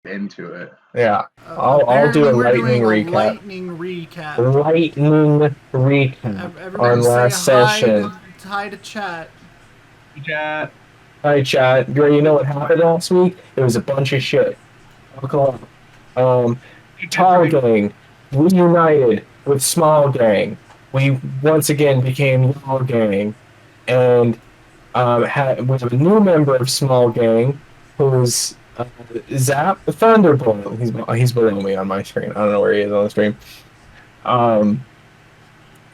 into it. Yeah, I'll do a lightning recap. Lightning recap Everybody on say last session. hi to chat. Chat. Hi, chat. You know what happened last week? It was a bunch of shit. Buckle up. Tall gang reunited with small gang. We once again became Yall gang, and we have a new member of small gang who's Zap Thunderbolt. He's below me on my screen. I don't know where he is on the screen.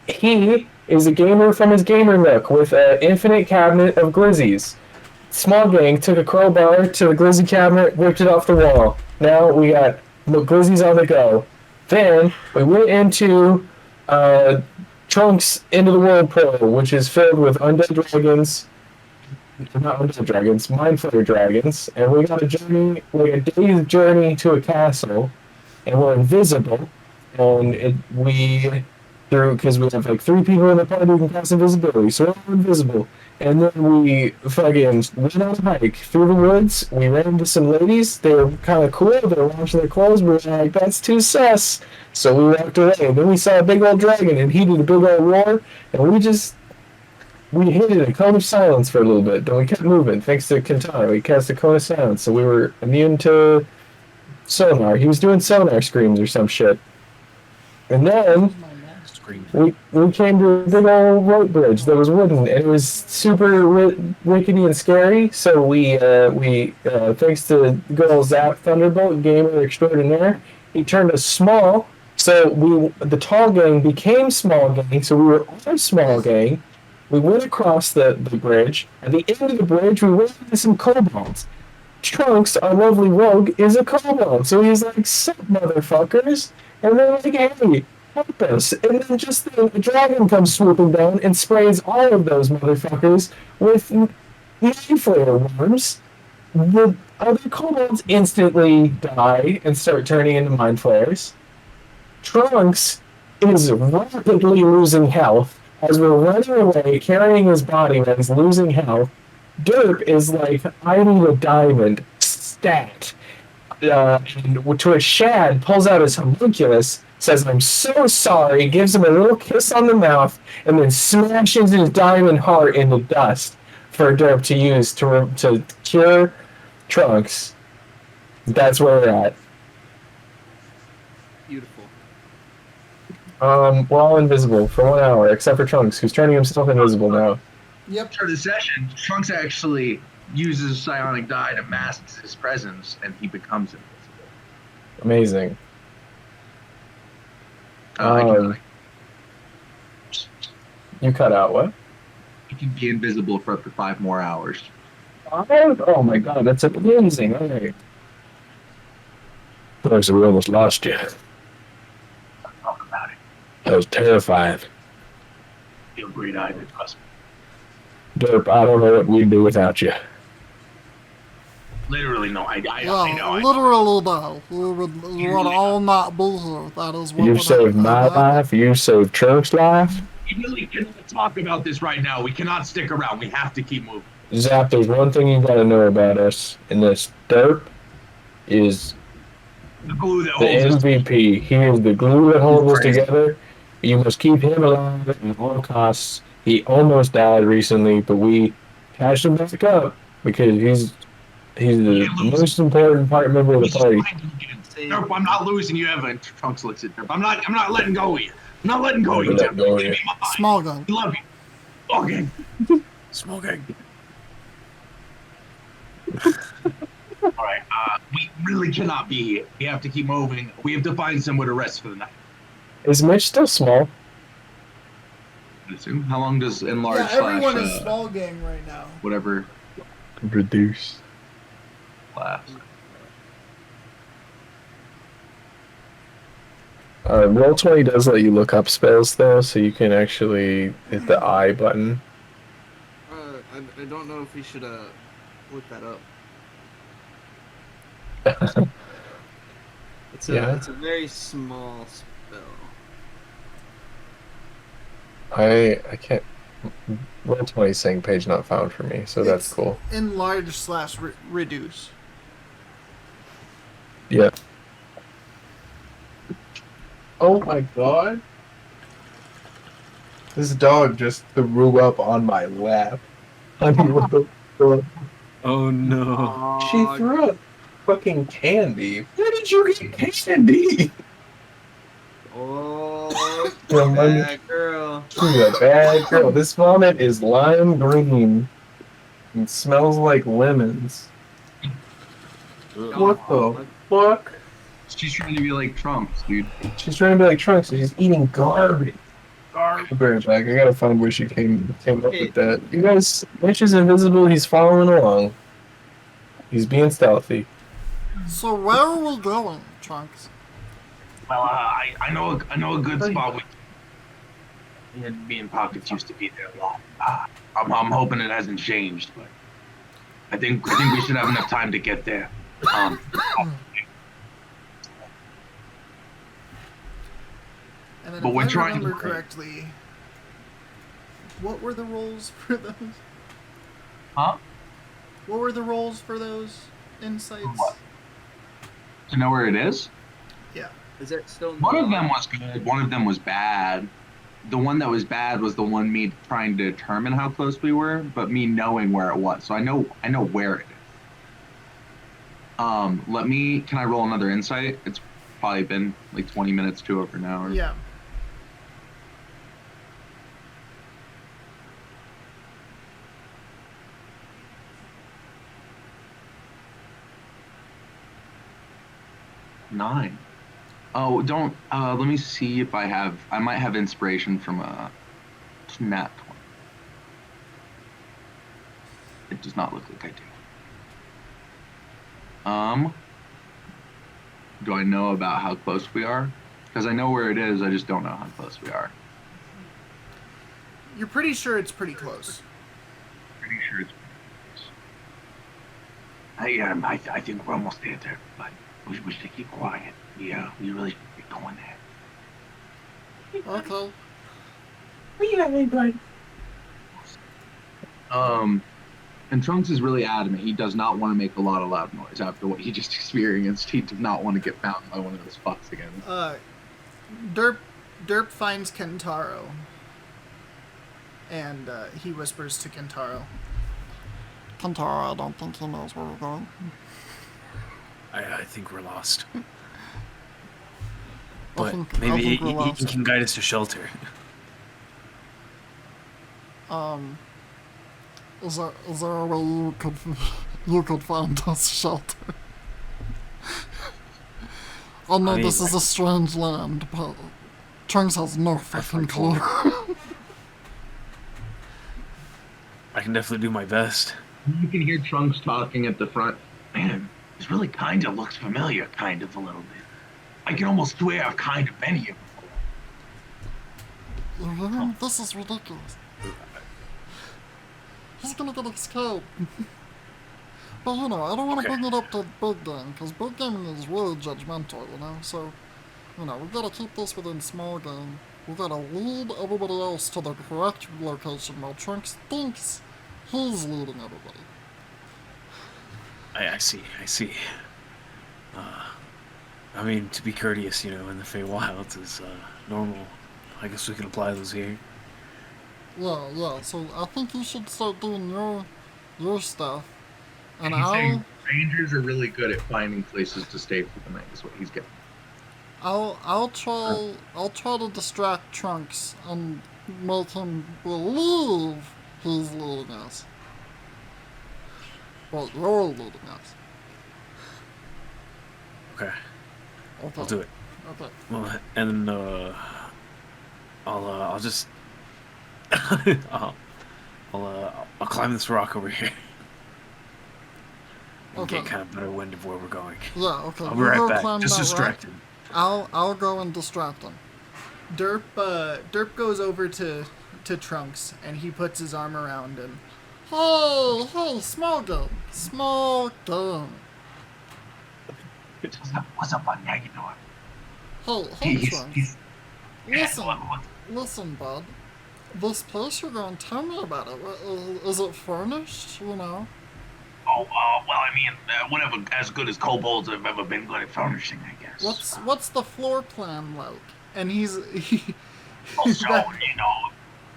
He is a gamer from his gamer nook with an infinite cabinet of glizzies. Small gang took a crowbar to the glizzy cabinet, ripped it off the wall. Now we got glizzies on the go. Then we went into Trunks Into the World Pro, which is filled with undead dragons, not undead dragons, mind flayer dragons, and we got a journey, like a day's journey to a castle, and we're invisible, and we through because we have like 3 people in the party who can cast invisibility, so we're invisible. And then we fucking went on a hike through the woods. We ran into some ladies. They were kind of cool. They were washing their clothes. We were like, that's too sus. So we walked away. And then we saw a big old dragon, and he did a big old roar. And we hit it a cone of silence for a little bit. Then we kept moving. Thanks to Kentaro, he cast a cone of silence. So we were immune to sonar. He was doing sonar screams or some shit. And then we came to a big old rope bridge that was wooden, and it was super rickety and scary. So we thanks to good old Zap Thunderbolt, gamer extraordinaire, he turned us small. So the tall gang became small gang. So we were all small gang. We went across the bridge. At the end of the bridge, we went into some kobolds. Trunks, our lovely rogue, is a kobold. So he's like, sup, motherfuckers? And they're like, hey, help us. And then just the dragon comes swooping down and sprays all of those motherfuckers with mind flare worms. The other kobolds instantly die and start turning into mind flares. Trunks is rapidly losing health as we're running away, carrying his body when he's losing health. Derp is like, I need a diamond. Stat. And to a Shad, pulls out his homunculus, says, I'm so sorry, gives him a little kiss on the mouth, and then smashes his diamond heart into dust for Derp to use to cure Trunks. That's where we're at. Beautiful. We're all invisible for 1 hour, except for Trunks, who's turning himself invisible now. Yep. For the session, Trunks actually uses psionic dye to mask his presence, and he becomes invisible. Amazing. You cut out what? He can be invisible for up to 5 more hours. Oh my god, that's amazing. All right. Looks like we almost lost you. Talk about it. That was terrifying. Feel great-eyed with us. Derp, I don't know what we'd do without you. Literally, no. I know. Literally, we would all not be here. That is what you saved my life. You saved Trunks' life. We really cannot talk about this right now. We cannot stick around. We have to keep moving. Zap, there's one thing you gotta know about us in this. Derp is the glue that the holds MVP. He is the glue that holds us together. You must keep him alive at all costs. He almost died recently, but we cashed him back up because he's the most important member of the party. Derp, I'm not losing you, Evan. Trunks looks at Derp. I'm not letting go of you. I'm not letting go of you, Derp. Small gun. I love you. Small gang. Small gang. Alright, we really cannot be here. We have to keep moving. We have to find somewhere to rest for the night. Is Mitch still small? How long does enlarge everyone is small gang right now. Whatever. Reduce. Last. Roll20 does let you look up spells though, so you can actually hit the I button. I don't know if we should look that up. It's a very small spell. I can't. Roll20 is saying page not found for me, so that's cool. Enlarge / reduce. Yeah. Oh my god. This dog just threw up on my lap. Honey, what the fuck? Oh no. She threw up fucking candy. Where did you get candy? Oh, Yeah, money. bad girl. She's a bad girl. This vomit is lime green and smells like lemons. What the fuck? She's trying to be like Trumps, dude. She's trying to be like Trunks, so she's eating garbage. I'll be right back. I gotta find where she came up with that. You guys, Mitch is invisible. He's following along. He's being stealthy. So where are we going, Trunks? Well, I know a good spot. Me and Pockets used to be there a lot. I'm hoping it hasn't changed, but I think we should have enough time to get there. And then But if we're I trying to- remember correctly, what were the roles for those? Huh? What were the roles for those insights? What? To know where it is? Yeah. Is that still? One of them was good. One of them was bad. The one that was bad was the one me trying to determine how close we were, but me knowing where it was. So I know where it is. Can I roll another insight? It's probably been like 20 minutes to over an hour. Yeah. Nine. Oh, don't. Let me see if I might have inspiration from a nat 20. It does not look like I do. Do I know about how close we are? Because I know where it is, I just don't know how close we are. You're pretty sure it's pretty close. Pretty sure it's pretty close. I think we're almost there, but we should keep quiet. Yeah, we really should be going there. Okay. And Trunks is really adamant. He does not want to make a lot of loud noise after what he just experienced. He does not want to get found by one of those fucks again. Derp finds Kentaro. And he whispers to Kentaro. Kentaro, I don't think he knows where we're going. I think we're lost. I But think maybe we're he lost. can guide us to shelter. Is there a way you could find us shelter? I know this is a strange land, but Trunks has no fucking clue. I can definitely do my best. You can hear Trunks talking at the front. Man, this really kind of looks familiar, kind of a little bit. I can almost swear I've kind of been here before. This is ridiculous. He's gonna get escaped. But you know, I don't want to Okay. bring it up to Big Game, because Big Game is really judgmental, you know? So, you know, we gotta keep this within Small Game. We gotta lead everybody else to the correct location while Trunks thinks he's leading everybody. I see. I mean, to be courteous, in the Feywilds is normal. I guess we can apply those here. Yeah, so I think you should start doing your stuff. And He's saying I'll rangers are really good at finding places to stay for the night, is what he's getting. I'll try to distract Trunks and make him believe he's leading us. But you're leading us. Okay, Okay. I'll do it. Okay. Well, and then I'll just I'll climb this rock over here and Okay. get kind of better wind of where we're going. Yeah, okay. I'll be You go right back. climb Just that rock. distracted. I'll go and distract him. Derp goes over to Trunks and he puts his arm around him. Hey, small game. Small game. What's up, buddy? How you doing? Hey, Trunks. Listen, What? listen, bud. This place you're going, tell me about it. Is it furnished, you know? Oh, Oh, well, I mean, whatever, as good as kobolds have ever been good at furnishing, I guess. What's the floor plan like? And he's Also, that- you know,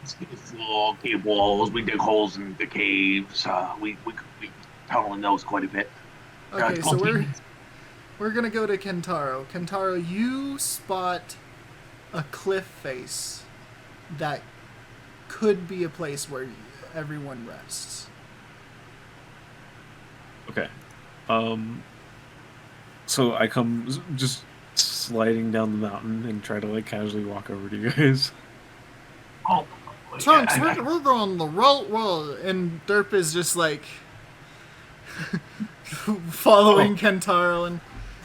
it's floor, cave walls, we dig holes in the caves, we tunnel in those quite a bit. okay. So 12 we're gonna go to Kentaro. Kentaro, you spot a cliff face that could be a place where everyone rests. Okay. So I come just sliding down the mountain and try to like casually walk over to you guys. Oh, Trunks, yeah, we're going the right way, and Derp is just like following Kentaro and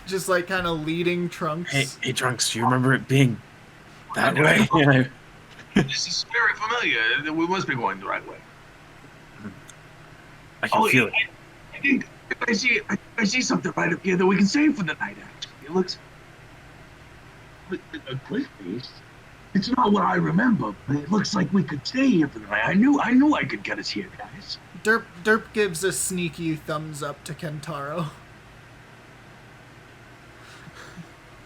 just like kind of leading Trunks. Hey, Trunks, do you remember it being that way? Yeah. This is very familiar. We must be going the right way. I can feel it. I think I see something right up here that we can save for the night. Actually, it looks a cliff face. It's not what I remember, but it looks like we could stay here for the night. I knew I could get us here, guys. Derp gives a sneaky thumbs up to Kentaro.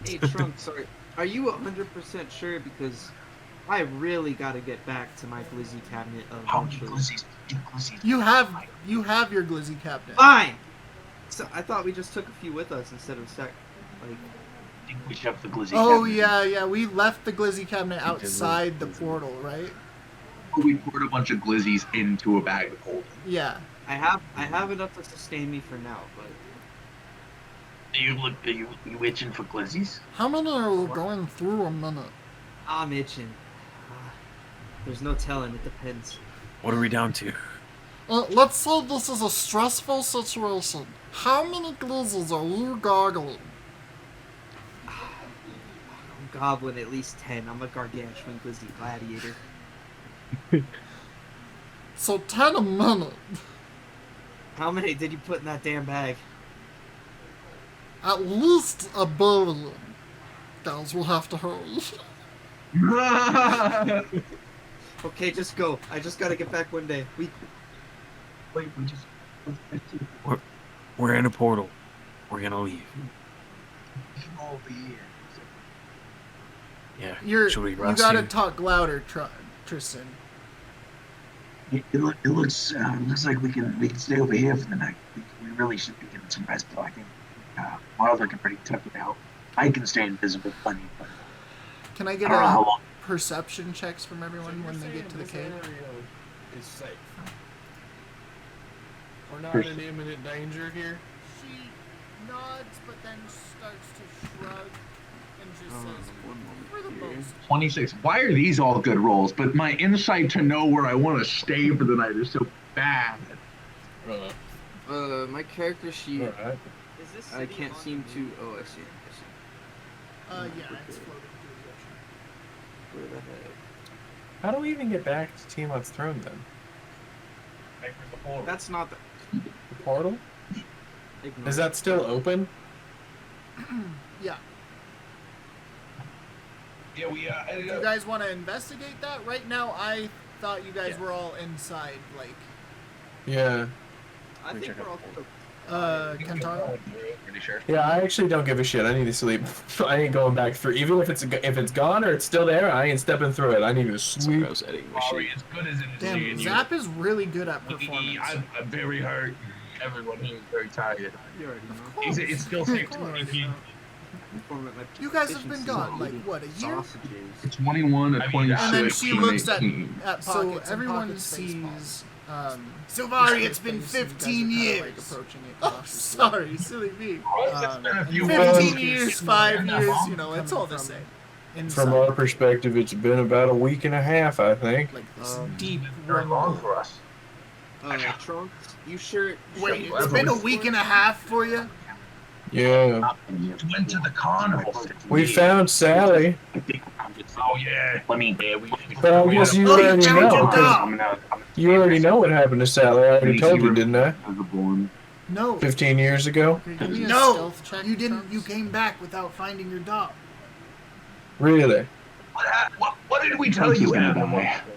Hey, Trunk, sorry. Are you 100% sure? Because I really got to get back to my glizzy cabinet How many eventually. glizzies? You have your glizzy cabinet. Fine! So I thought we just took a few with us instead of like... I think we should have the glizzy. Oh cabinet. yeah, we left the glizzy cabinet outside the portal, right? We poured a bunch of glizzies into a bag of holding. Yeah. I have enough to sustain me for now, but... Are you itching for glizzies? How many are we going through a minute? I'm itching. There's no telling, it depends. What are we down to? Let's say this is a stressful situation. How many glizzies are you gargling? I'm gobbling at least 10. I'm a gargantuan glizzy gladiator. So 10 a minute. How many did you put in that damn bag? At least a billion. Guys, we'll have to hurry. Okay, just go. I just gotta get back one day. Wait, we just. We're in a portal. We're gonna leave. Over here. Yeah. Should we You rest gotta here? talk louder, Tristan. It looks like we can stay over here for the night. We really should be getting some rest, though. I think Martha can pretty tough it out. I can stay invisible plenty, but Can I I get don't know how a long. perception checks from everyone when they get to the cave? Is safe. We're not in imminent danger here. She nods, but then starts to shrug and just says, "For the most." 26. Why are these all good rolls? But my insight to know where I want to stay for the night is so bad. My character sheet. Alright. Is this I can't seem to. Oh, I see. Yeah, it's floating through the ocean. Where the heck? How do we even get back to Tiamat's throne then? That's not the. The portal? Ignore Is that still open? Yeah. Yeah, we ended Do you guys want to investigate that? Right now, I thought you guys were all inside, like, Yeah. I think check we're out all. Kentaro? Pretty sure. Yeah, I actually don't give a shit. I need to sleep. I ain't going back through. Even if it's gone or it's still there, I ain't stepping through it. I need to sleep. I was editing my Sorry, shit. as good as it is Damn, seeing you. Zap is really good at performance. I'm very hurt. Everyone here is very tired. You already know. It's still safe to course. me. Perform at my You guys have been efficiency gone, like, eating what, a year? Sausages. 21 to 26. And then she looks at Pockets so and everyone pocket sees. Silvari, this it's been face, and you guys are 15 kinda, years. Like, approaching it Oh, cautiously. sorry, silly me. It's been a few 15 months. years, 5 years, you know, it's all the same. Inside, From our perspective, it's been about a week and a half, I think. like this Um, deep Very long rumble. for us. Trunks, you sure? Wait, Sure, it's been a week and a half for you? Yeah. Went to the carnival. We found Sally. Oh yeah. Let me. Yeah, we. But I guess you Oh, you already found know. your 'Cause dog. you already know what happened to Sally. I already told you, didn't I? No. 15 years ago? Okay, give me a No, stealth check, you didn't. Trunks. You came back without finding your dog. Really? What did we tell you, Adam?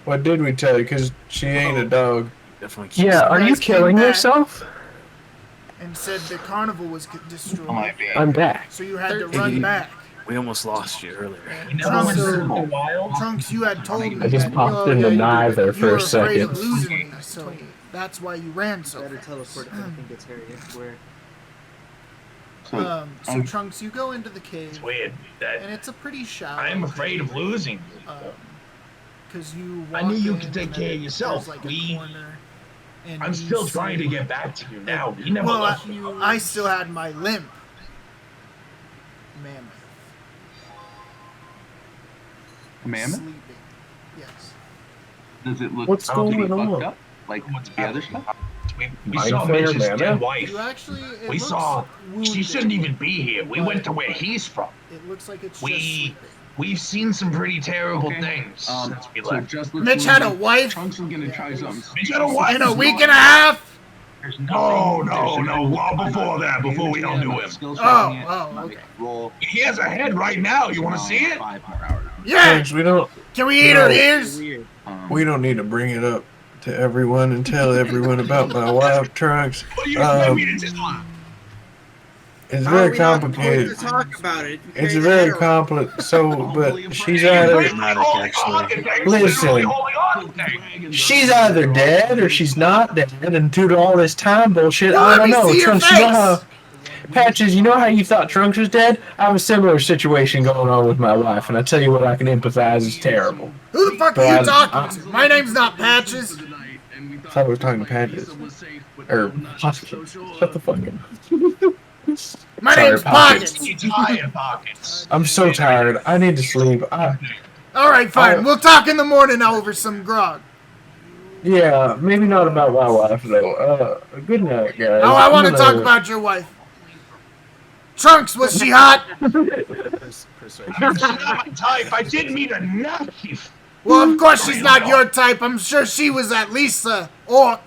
What did we tell you? Because she ain't a dog. Definitely. Yeah, are you guys came killing back. yourself? and said the carnival was destroyed. I'm back. So you had to run back. We almost lost you earlier. Trunks, you had told me I just that popped into neither you for were a afraid second. of losing me, so that's why you ran so Better fast. teleport if anything gets hairy, I swear. So Trunks, you go into the cave, It's weird that and it's a pretty shallow. I'm afraid of losing. Because you. I knew you walk could in, take and care of then yourself. there's, like, a corner, and I'm you still see- trying to get back to you now. You never Well, left. I still had my limp. Mammoth? Sleeping. Yes. Does it look What's to be going fucked on? up? Like the other stuff? We saw Mind Flayer Mitch's dead Mammoth? wife. You actually. It We looks saw. She wounded, shouldn't even be here. We but went to where he's from. It looks like it's just We sleeping. we've seen some pretty terrible Okay. things since we So left. just looks Mitch had a losing. wife Trunks is gonna try something. Mitch had a wife. in a week and a half. No, well before that, before we all knew him. Okay. Roll. He has a head right now. You want to see it? 5 more hours. Yeah. Thanks, we don't Can we eat her ears? Weird. need to bring it up to everyone and tell everyone about my wife, Trunks. What do you expect me to tell him? It's How are very we not complicated. going to talk about it? It's very complicated. So, but she's either Listen. she's either dead or she's not dead, and due to all this time bullshit, Well, I let don't me know. see your Trunks, you know face. how Patches, you know how you thought Trunks was dead? I have a similar situation going on with my wife, and I tell you what, I can empathize. It's terrible. Who the fuck are you talking to? My name's not Patches. I thought I was talking to Patches. Or Hoskins. Shut the fuck up. My Sorry, name's Pockets. Pockets. You tired pockets. I'm so tired. I need to sleep. All right, fine. We'll talk in the morning over some grog. Yeah, maybe not about my wife though. Good night, guys. Oh, I want to I'm talk gonna- about your wife. Trunks, was she hot? She's not my type. I didn't mean to knock you. Well, of course she's not your type. I'm sure she was at least a orc.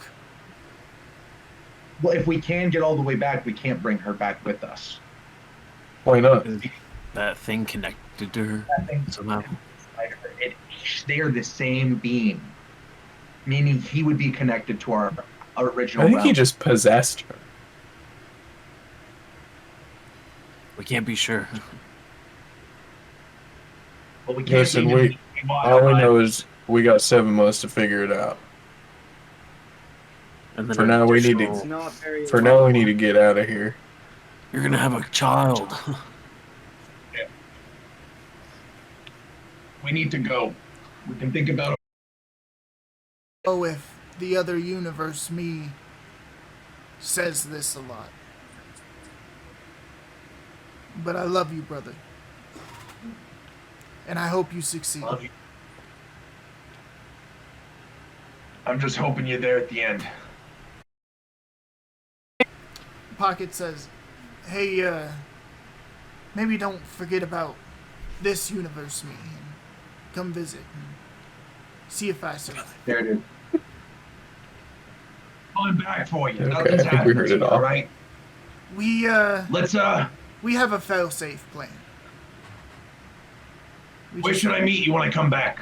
Well, if we can get all the way back, we can't bring her back with us. Why not? That thing connected to her somehow. They are the same being, meaning he would be connected to our original I think realm. he just possessed her. We can't be sure. Well, we can't Listen, even- all we know is we got 7 months to figure it out. And then For now, we need to- It's not very. For now, we need to get out of here. You're gonna have a child. We need to go. We can think about it. Oh, if the other universe me says this a lot. But I love you, brother. And I hope you succeed. Love you. I'm just hoping you're there at the end. Pocket says, hey, maybe don't forget about this universe me and come visit and see if I survive. There it is. Pulling back for you. Okay, Nothing's I think we happened heard to it you, all. right? Let's, Let's we have a fail-safe plan. where should I meet you when I come back?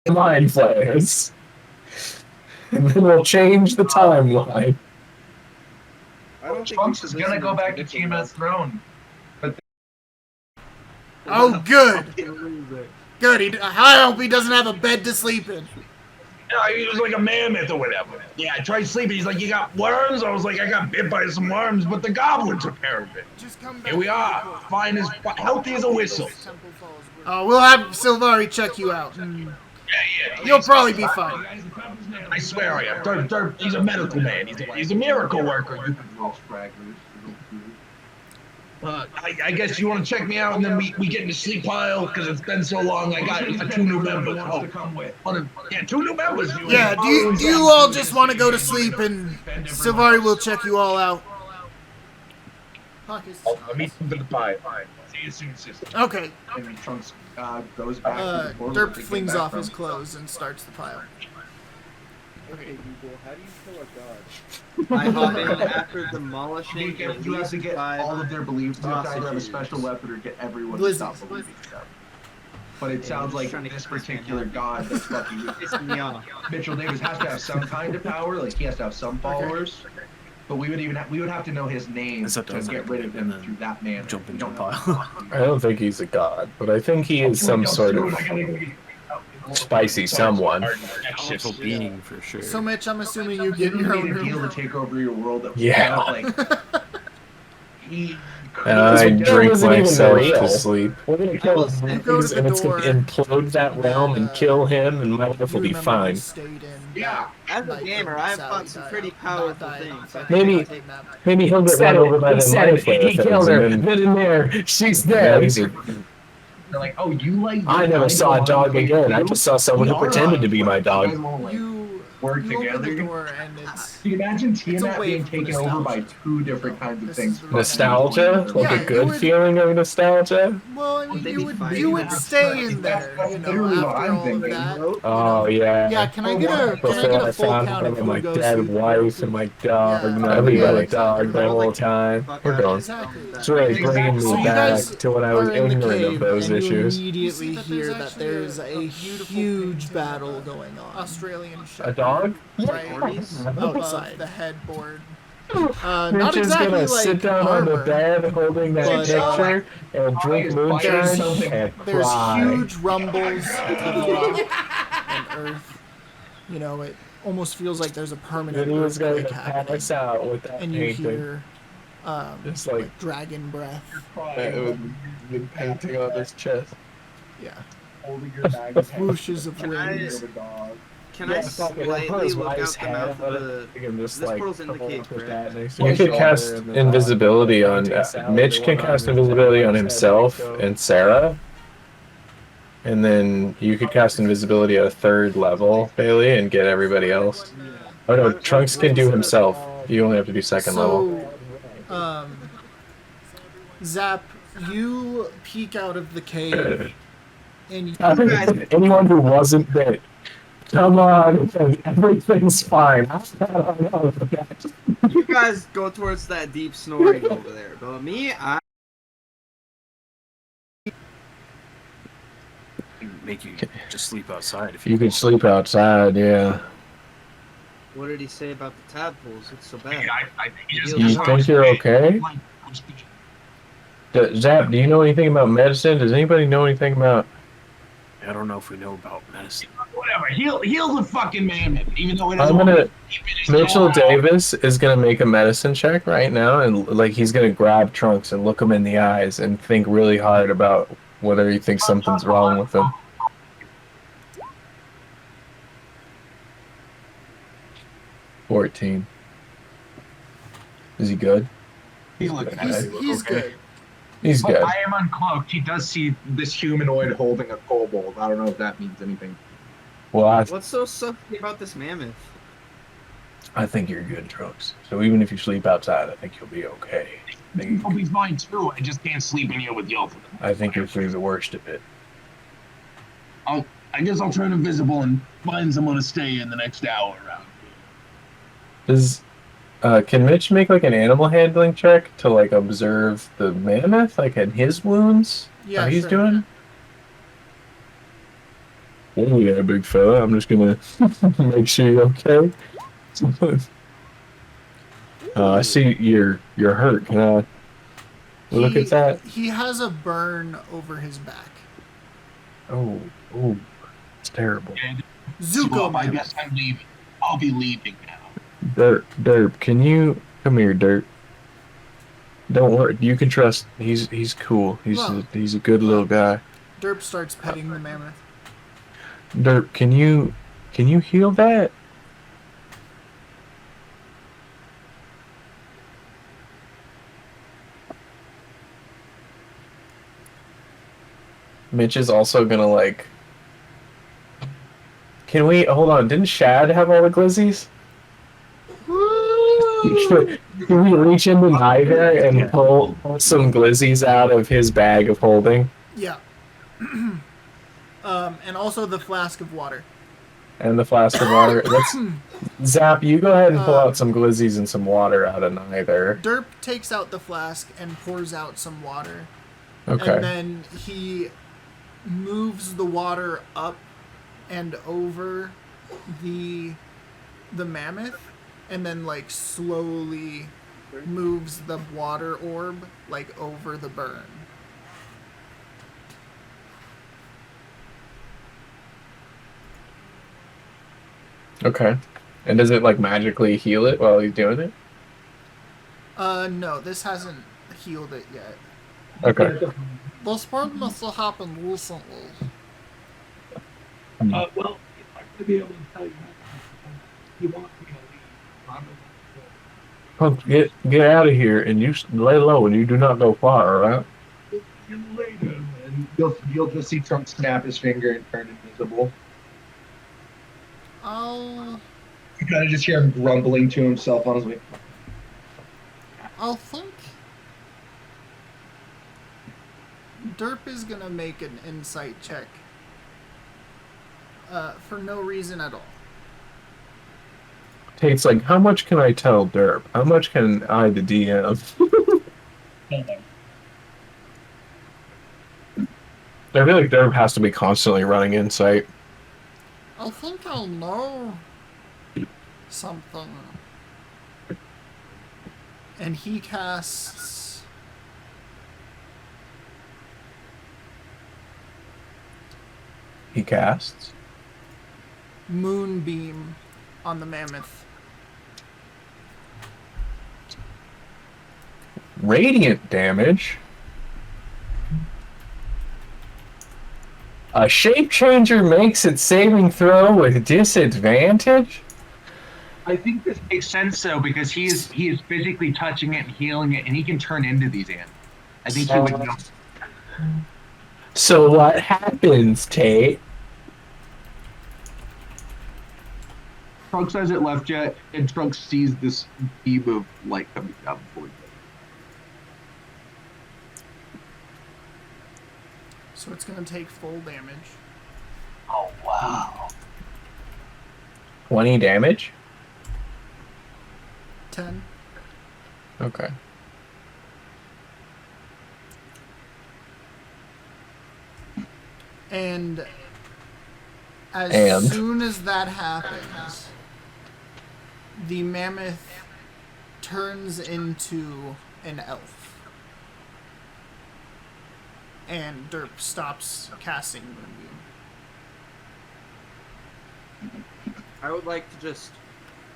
Mind flayers. And then we'll change the timeline. I don't think Trunks we is should gonna listen go to back to Mitchell Team though. as Throne. Oh, good. Loser. Good. I hope he doesn't have a bed to sleep in. Yeah, he was like a mammoth or whatever. Yeah, I tried sleeping. He's like, you got worms? I was like, I got bit by some worms, but the goblin took care of it. Just come back. Here we are, fine as healthy as a whistle. We'll have Silvari check you out. And Yeah. you'll probably be fine. I swear I am. Derp, he's a medical man. He's a miracle worker. You can Roll stragglers. I guess you want to check me out, and then we get in the sleep pile because it's been so long. I got 2 new members. To come with. 2 new members. Yeah, do you all just want to go to sleep and Silvari will check you all out? I'll meet you for the pie. See you soon, sister. Okay. And then Trunks goes back to the portal Derp to get flings back off from- his clothes and starts the pile. Okay, Google, how do you kill a god? I hop in after demolishing You at have to least get 5 all of their beliefs. You have to either have a sausages. special weapon or get everyone to Glizzies. stop believing stuff. but it Yeah, sounds we're like just trying to this keep this man particular happy. god that's fucking Pissing me off. Mitchell Davis has to have some kind of power. Like he has to have some followers. But we would have to know his name Is that to does get rid of and him then through that manner. jump We into don't a know pile. I don't think he's a god, but I think he is some sort of spicy someone. Powerful being for sure. So, Mitch, I'm assuming you Give get him your made own a deal room. to take over your world. That Yeah. like he. I could- drink wasn't even myself real. to sleep. We're gonna kill Well, him, you go to the and it's gonna door, implode that realm and kill him, and my life will be remember you fine. stayed in Yeah. As a night gamer, when I've Sally fought some died. pretty Not powerful died, things. I think Maybe- I'll take that. Maybe he'll get run over by the mind flayer things, and then in there, she's now dead. he's a- They're like, oh, you like. I never saw a dog again. I just saw someone who pretended to be my dog. You work you open the together. door and it's Can you imagine It's a Tiamat wave being of taken over by nostalgia. two different kinds of This things? is the Nostalgia, like Yeah, a you good would- feeling of nostalgia. well, I Would mean, they you be would fighting you would now? stay in there, you know, literally what after I'm all of thinking. that. Oh yeah. Yeah, can I get a Before I full found count out of about who my goes dead who? wife and my dog, Yeah. not everybody Yeah, dog the whole time. Fuck We're out. going. Exactly. It's really bringing So me you back guys to when I was are in the ignorant of cave, those and you issues. immediately You see that hear there's that actually there's a a beautiful huge painting battle of a going on. Australian A shepherd. dog? Right Above outside. the headboard. Not Mitch is exactly gonna like sit down on the armor. bed holding that But, picture and drink moonshine something. and There's cry. huge rumbles to the rock and earth. You know, it almost feels like there's a permanent Then he was going earthquake to happening. pass out with that And you painting. hear Just like like dragon breath. been painting on his chest. Yeah. Holding your bag of Whooshes of Can I- wings. Can I slightly look out the mouth of the... This portal's in the cave, correct? You could cast invisibility on. Mitch can cast invisibility on himself and Sarah. And then you could cast invisibility at a third level, Bailey, and get everybody else. Oh no, Trunks can do himself. You only have to do second level. So, Zap, you peek out of the cave, and you, Anyone who wasn't dead. Come on, everything's fine. You guys go towards that deep snoring over there. But me, I... Make you just sleep outside if You could sleep outside, yeah. What did he say about the tadpoles? It's so bad. I think he just You think you're okay? Zap, do you know anything about medicine? Does anybody know anything about... I don't know if we know about medicine. Whatever. Heal the fucking mammoth, even though it I'm doesn't gonna... want to keep it in Mitchell his jaw. Davis is gonna make a medicine check right now, and like he's gonna grab Trunks and look him in the eyes and think really hard about whether he thinks something's wrong with him. $14. Is he good? He looks he's good. He's But good. I am uncloaked. He does see this humanoid holding a kobold. I don't know if that means anything. Well, What's so sucky about this mammoth? I think you're good, Trunks. So even if you sleep outside, I think you'll be okay. He'll be fine too. I just can't sleep in here with y'all. I think you're through the worst of it. I guess I'll turn invisible and find someone to stay in the next hour around. Does can Mitch make like an animal handling check to like observe the mammoth, like in his wounds? Yeah, How he's sure. doing? Oh yeah, big fella. I'm just gonna make sure you're okay. I see you're hurt. Can I look at that? He has a burn over his back. Oh, it's terrible. Zuko, I man. guess I'm leaving. I'll be leaving now. Derp, can you come here, Derp? Don't worry, you can trust. He's cool. He's a good little guy. Derp starts petting the mammoth. Derp, can you heal that? Mitch is also gonna like. Can we hold on? Didn't Shad have all the glizzies? Can we reach into neither and pull some glizzies out of his bag of holding? Yeah. And also the flask of water. And the flask of water. Let's Zap, you go ahead and pull out some glizzies and some water out of neither. Derp takes out the flask and pours out some water. Okay. And then he moves the water up and over the mammoth, and then like slowly moves the water orb like over the burn. Okay. And does it like magically heal it while he's doing it? No, this hasn't healed it yet. Okay. This burn must have happened recently. Well, I'm not gonna be able to tell you. You want me to leave? I'm Punk, get out of here and you lay low and you do not go far, all right? later. And you'll just see Trunk snap his finger and turn invisible. I You kind of just hear him grumbling to himself on his way. think Derp is gonna make an insight check. For no reason at all. Tate's like, how much can I tell Derp? How much can I, the DM? I feel like Derp has to be constantly running insight. I think I know something. And he casts He casts. Moonbeam on the mammoth. Radiant damage. A shape changer makes its saving throw with disadvantage? I think this makes sense though because he is physically touching it and healing it, and he can turn into these ants. I think he would know. So what happens, Tate? Trunks has it left yet, and Trunks sees this beam of light coming down before. So it's gonna take full damage. Oh wow! 20 damage? 10. Okay. And as And? soon as that happens, the mammoth turns into an elf. And Derp stops casting Moonbeam. I would like to just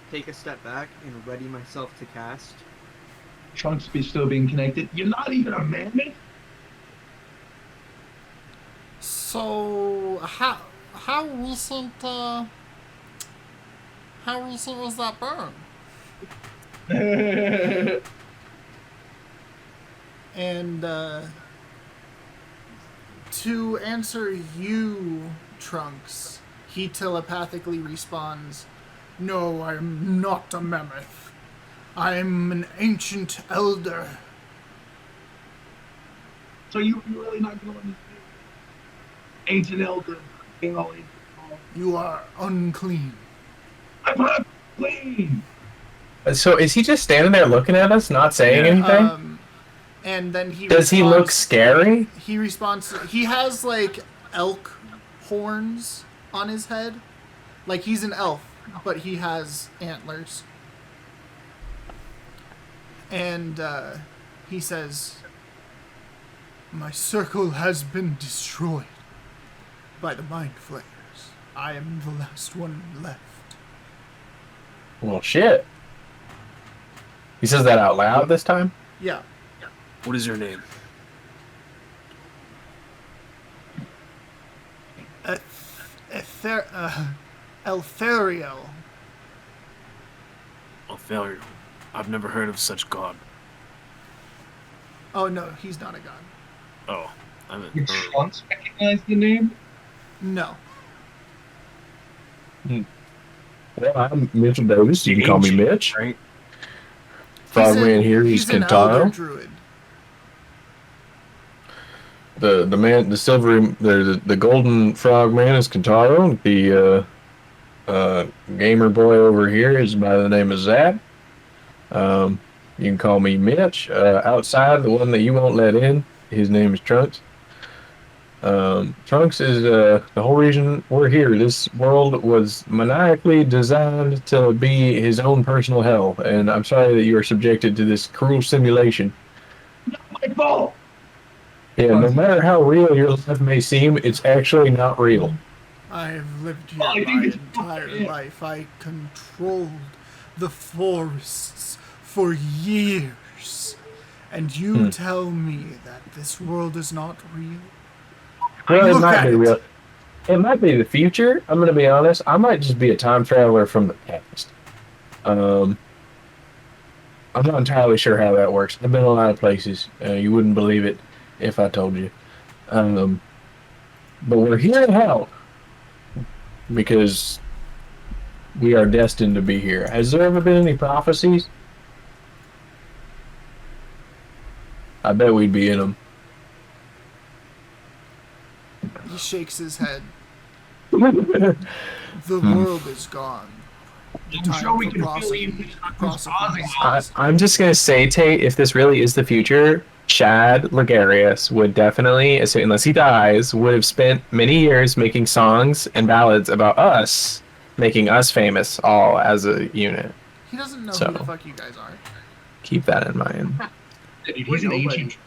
take a step back and ready myself to cast. Trunks be still being connected. You're not even a mammoth. So how recent was that burn? And to answer you, Trunks, he telepathically responds, "No, I'm not a mammoth. I'm an ancient elder." So you're really not going to ancient elder, being all ancient. You are unclean. I'm not clean. So is he just standing there looking at us, not saying anything? And then he Does he look scary? He responds. He has like elk horns on his head, like he's an elf, but he has antlers. And he says, "My circle has been destroyed by the mind flayers. I am the last one left." Well, shit. He says that out loud this time? Yeah. What is your name? Elthariel. Failure. I've never heard of such god. Oh no, he's not a god. Oh, I meant. Did Trunks recognize the name? No. Well, I'm Mitchell Davis. You can call me Mitch. Right? Frogman here, he's an elder Kentaro. druid. The man, the silvery, the golden frog man is Kentaro. The gamer boy over here is by the name of Zap. You can call me Mitch. Outside, the one that you won't let in, his name is Trunks. Trunks is the whole reason we're here. This world was maniacally designed to be his own personal hell, and I'm sorry that you are subjected to this cruel simulation. My fault. Yeah, no matter how real your life may seem, it's actually not real. I've lived here Well, I think my it's entire fucking it. life. I controlled the forests for years. And you tell me that this world is not real? Well, it Look might at be it. real. It might be the future. I'm gonna be honest. I might just be a time traveler from the past. Um, I'm not entirely sure how that works. I've been a lot of places. You wouldn't believe it if I told you. Um, but we're here to help because we are destined to be here. Has there ever been any prophecies? I bet we'd be in them. He shakes his head. Hmm. The world is gone. The I'm time sure we for can feel prosody- you. Who's prosody causing is all past. I'm just gonna say, Tate, if this really is the future, Chad Ligarius would definitely, unless he dies, would have spent many years making songs and ballads about us, making us famous all as a unit. He doesn't know So- who the fuck you guys are. Keep that in mind. Dude, We're he's an nobody. ancient.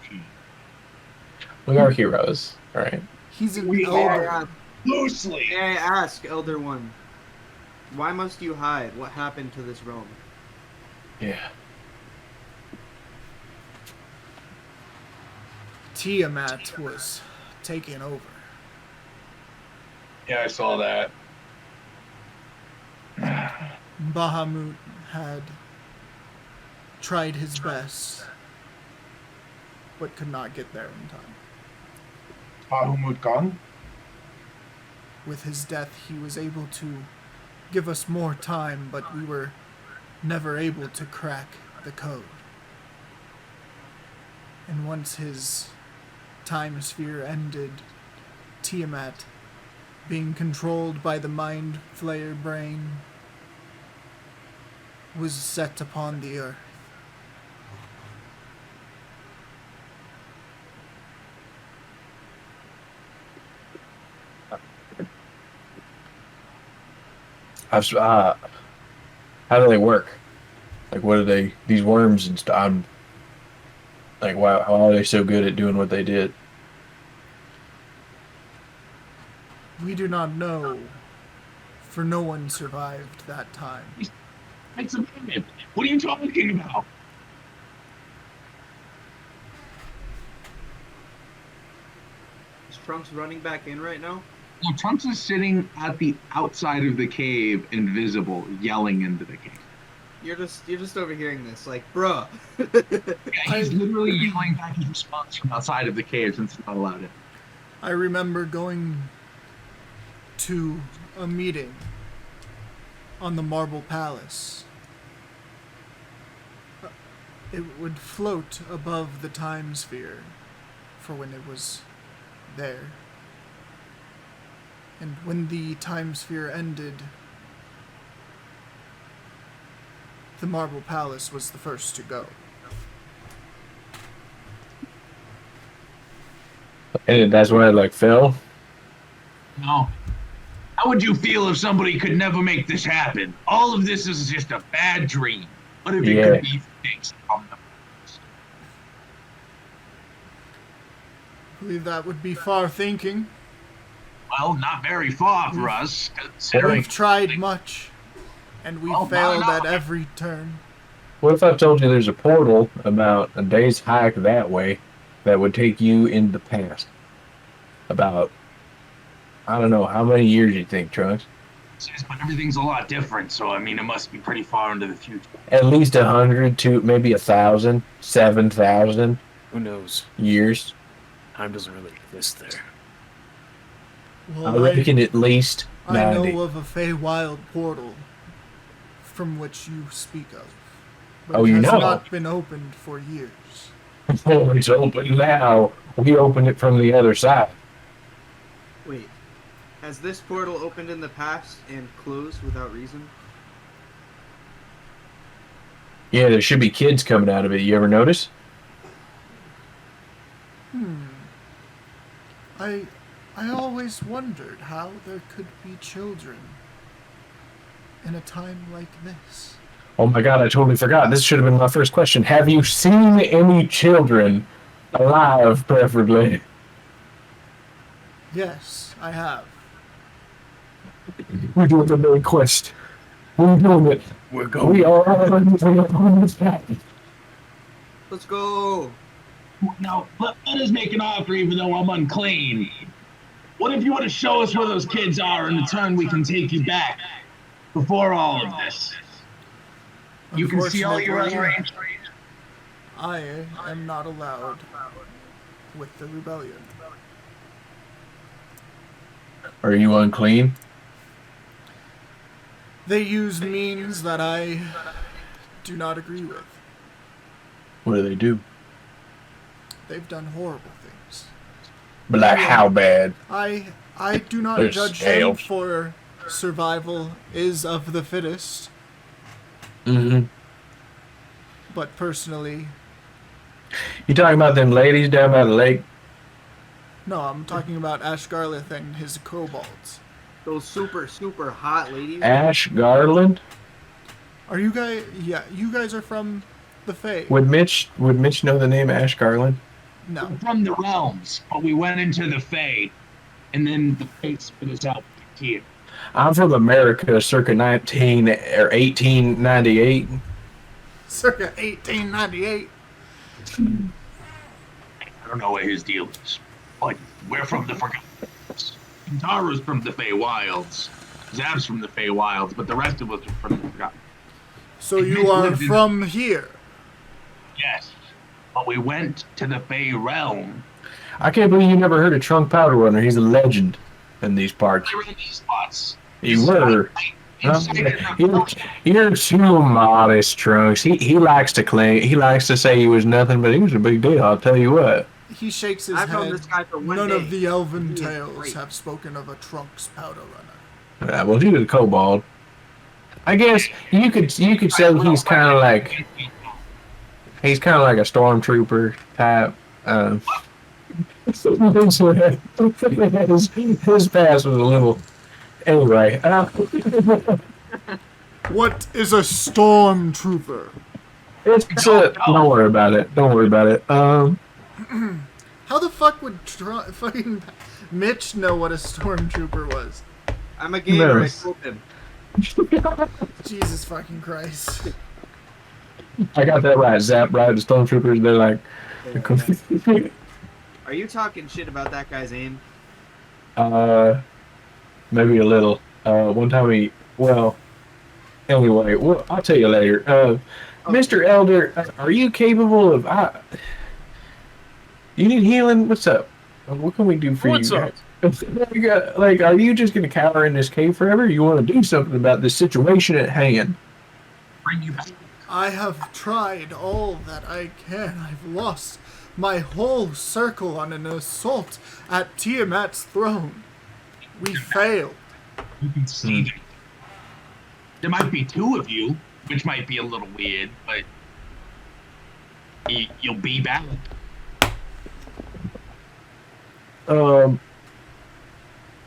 We are heroes, right? He's an We elder. are loosely. May I ask, Elder One, why must you hide? What happened to this realm? Yeah. Tiamat was taken over. Yeah, I saw that. Bahamut had tried his best, but could not get there in time. Bahamut gone? With his death, he was able to give us more time, but we were never able to crack the code. And once his time sphere ended, Tiamat, being controlled by the Mind Flayer brain, was set upon the earth. How do they work? Like, what are they? These worms and stuff. I'm like, wow, how are they so good at doing what they did? We do not know, for no one survived that time. It's a man. What are you talking about? Is Trunks running back in right now? Well, Trunks is sitting at the outside of the cave, invisible, yelling into the cave. You're just overhearing this, like, bruh. Yeah, he's literally yelling back his response from outside of the cave since it's not allowed in. I remember going to a meeting on the Marble Palace. It would float above the time sphere for when it was there. And when the time sphere ended, the Marble Palace was the first to go. And that's when it like fell. No. How would you feel if somebody could never make this happen? All of this is just a bad dream. What if it Yeah. could be fixed from the I believe that would be far thinking. Well, not very far for us, considering We've tried much, and we Well, failed no. at every turn. What if I told you there's a portal about a day's hike that way that would take you in the past? About, I don't know, how many years you think, Trunks? but everything's a lot different, so I mean, it must be pretty far into the future. At least 100 to maybe 1,000, 7,000 Who knows? years. Time doesn't really exist there. I Well, reckon at least I 90. know of a Feywild portal from which you speak of. But Oh, it you has know. not been opened for years. Oh, it's open now. We opened it from the other side. Wait, has this portal opened in the past and closed without reason? Yeah, there should be kids coming out of it. You ever notice? I I always wondered how there could be children in a time like this. Oh my god, I totally forgot. This should have been my first question. Have you seen any children alive, preferably? Yes, I have. We're doing the main quest. We're doing it. We're going. We are on this path. Let's go. Now, let us make an offer even though I'm unclean. What if you want to show us where those kids are, and in turn we can take you back before all of this? You can see all your other angels. I am not allowed with the rebellion. Are you unclean? They use means that I do not agree with. What do they do? They've done horrible things. But like how bad? I do not There's judge scale. them for survival is of the fittest, Mm-hmm. but personally, You talking about them ladies down by the lake? no, I'm talking about Ash Garlith and his kobolds. Those super, super hot ladies. Ash Garland? Are you guys? Yeah, you guys are from the Fae. Would Mitch know the name Ash Garland? No. From the realms, but we went into the Fae, and then the Fae spit us out here. I'm from America, circa 1898. Circa 1898. I don't know what his deal is, but we're from the Forgotten Realms. Tara's from the Fey Wilds. Zab's from the Fey Wilds, but the rest of us are from the Forgotten. So you are from here. Yes, but we went to the Fey realm. I can't believe you never heard of Trunk Powder Runner. He's a legend in these parts. We were in these spots. You were. You're too modest, Trunks. He likes to claim. He likes to say he was nothing, but he was a big deal. I'll tell you what. He shakes his I've known head. this guy for one None day. of the elven He is tales great. have spoken of a Trunks powder runner. Well, he was a kobold. I guess you could say he's kind of like a stormtrooper type. His past was a little. Anyway, What is a stormtrooper? don't worry about it. Don't worry about it. How the fuck would fucking Mitch know what a stormtrooper was? I'm a gamer. No. I told him. Jesus fucking Christ. I got that right. Zap right. The stormtroopers. They're like. Are you talking shit about that guy's aim? Maybe a little. One time anyway, I'll tell you later. Mr. Elder, are you capable of, you need healing? What's up? What can we do for What's you? up? Are you just gonna cower in this cave forever? You want to do something about this situation at hand? Bring you back. I have tried all that I can. I've lost my whole circle on an assault at Tiamat's throne. We failed. You can see them. There might be two of you, which might be a little weird, but you'll be back.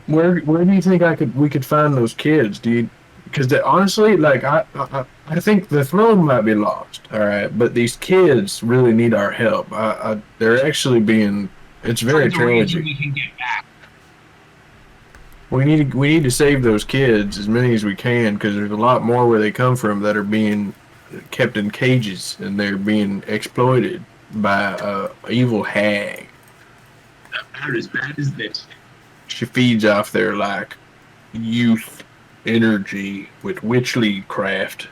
Where do you think we could find those kids? Because honestly, like I think the throne might be lost, all right, but these kids really need our help. They're actually being. It's very tragic. We can get back. We need to save those kids, as many as we can, because there's a lot more where they come from that are being kept in cages and they're being exploited by a evil hag. About as bad as this. She feeds off their like youth energy with witchly craft.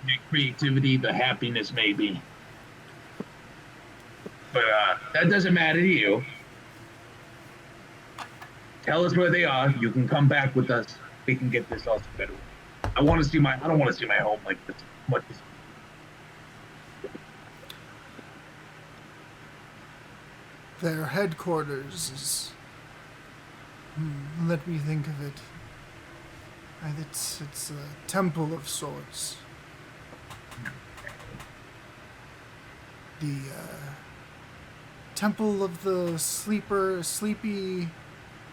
The creativity, the happiness, maybe. But that doesn't matter to you. Tell us where they are. You can come back with us. We can get this all together. I don't want to see my home like this. Much as Their headquarters is. Let me think of it. It's a temple of sorts. The temple of the sleepy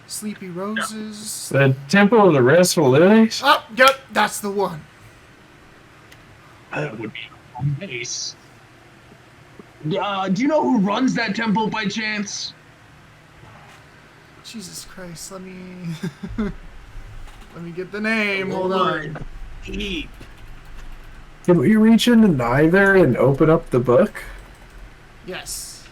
Sleepy Roses. The Temple of the Restful Lilies? Oh, yep, that's the one. That would be on base. Do you know who runs that temple by chance? Jesus Christ, let me let me get the name. Hold on. He. Can we reach into neither and open up the book? Yes.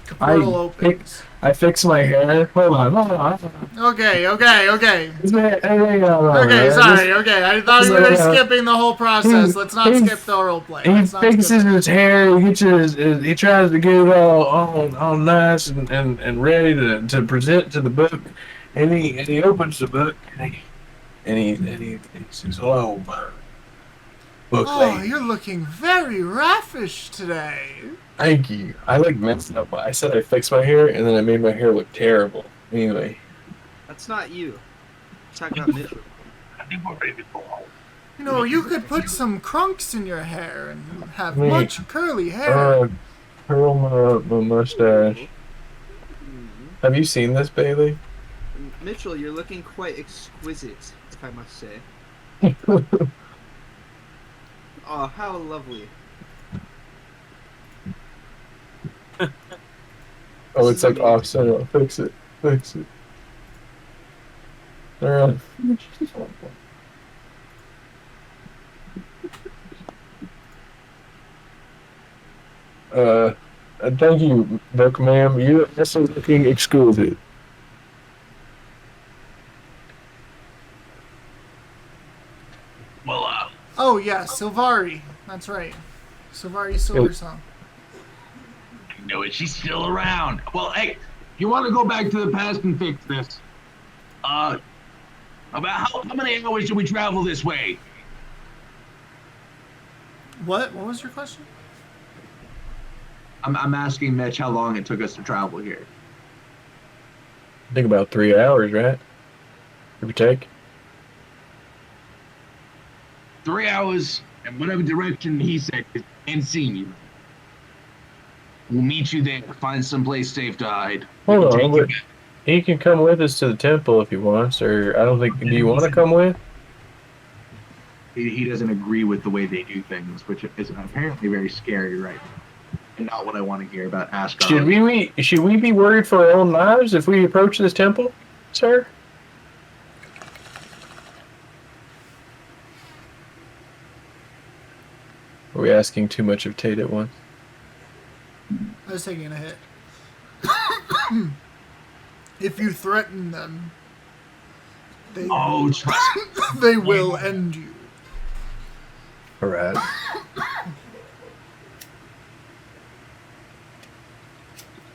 The portal opens. I fix my hair. Hold on. Okay. Okay, Okay, sorry. Okay, I thought you were skipping the whole process. Let's not skip the role play. He fixes his hair. He tries to get it all nice and ready to present to the book, and he opens the book and he says, "Hello, book Oh, lady." you're looking very raffish today. Thank you. I messed up. I said I fixed my hair, and then I made my hair look terrible. Anyway. That's not you. Talk about Mitchell. I think we're ready to go home. You know, you could put some crunks in your hair and have much curly hair. Curl my mustache. Have you seen this, Bailey? Mitchell, you're looking quite exquisite, if I must say. Oh, how lovely. Oh, it's like off center. Fix it. Alright. Thank you, book ma'am. You're also looking exquisite. Well, Oh, yeah, Silvari. That's right. Silvari Silversong. I know it. She's still around. Well, hey, you want to go back to the past and fix this? About how many hours should we travel this way? What? What was your question? I'm asking Mitch how long it took us to travel here. I think about 3 hours, right? Give or take. 3 hours, and whatever direction he said, and seeing you. We'll meet you there. Find someplace safe to hide. Hold We'll on, take you but he can come with us to the temple if he wants, or I don't think. Do you want to come with? He doesn't agree with the way they do things, which is apparently very scary right now. And not what I want to hear about Asgard. Should we be worried for our own lives if we approach this temple, sir? Are we asking too much of Tate at once? I was taking a hit. If you threaten them, they, trust me. they will end you. Alright.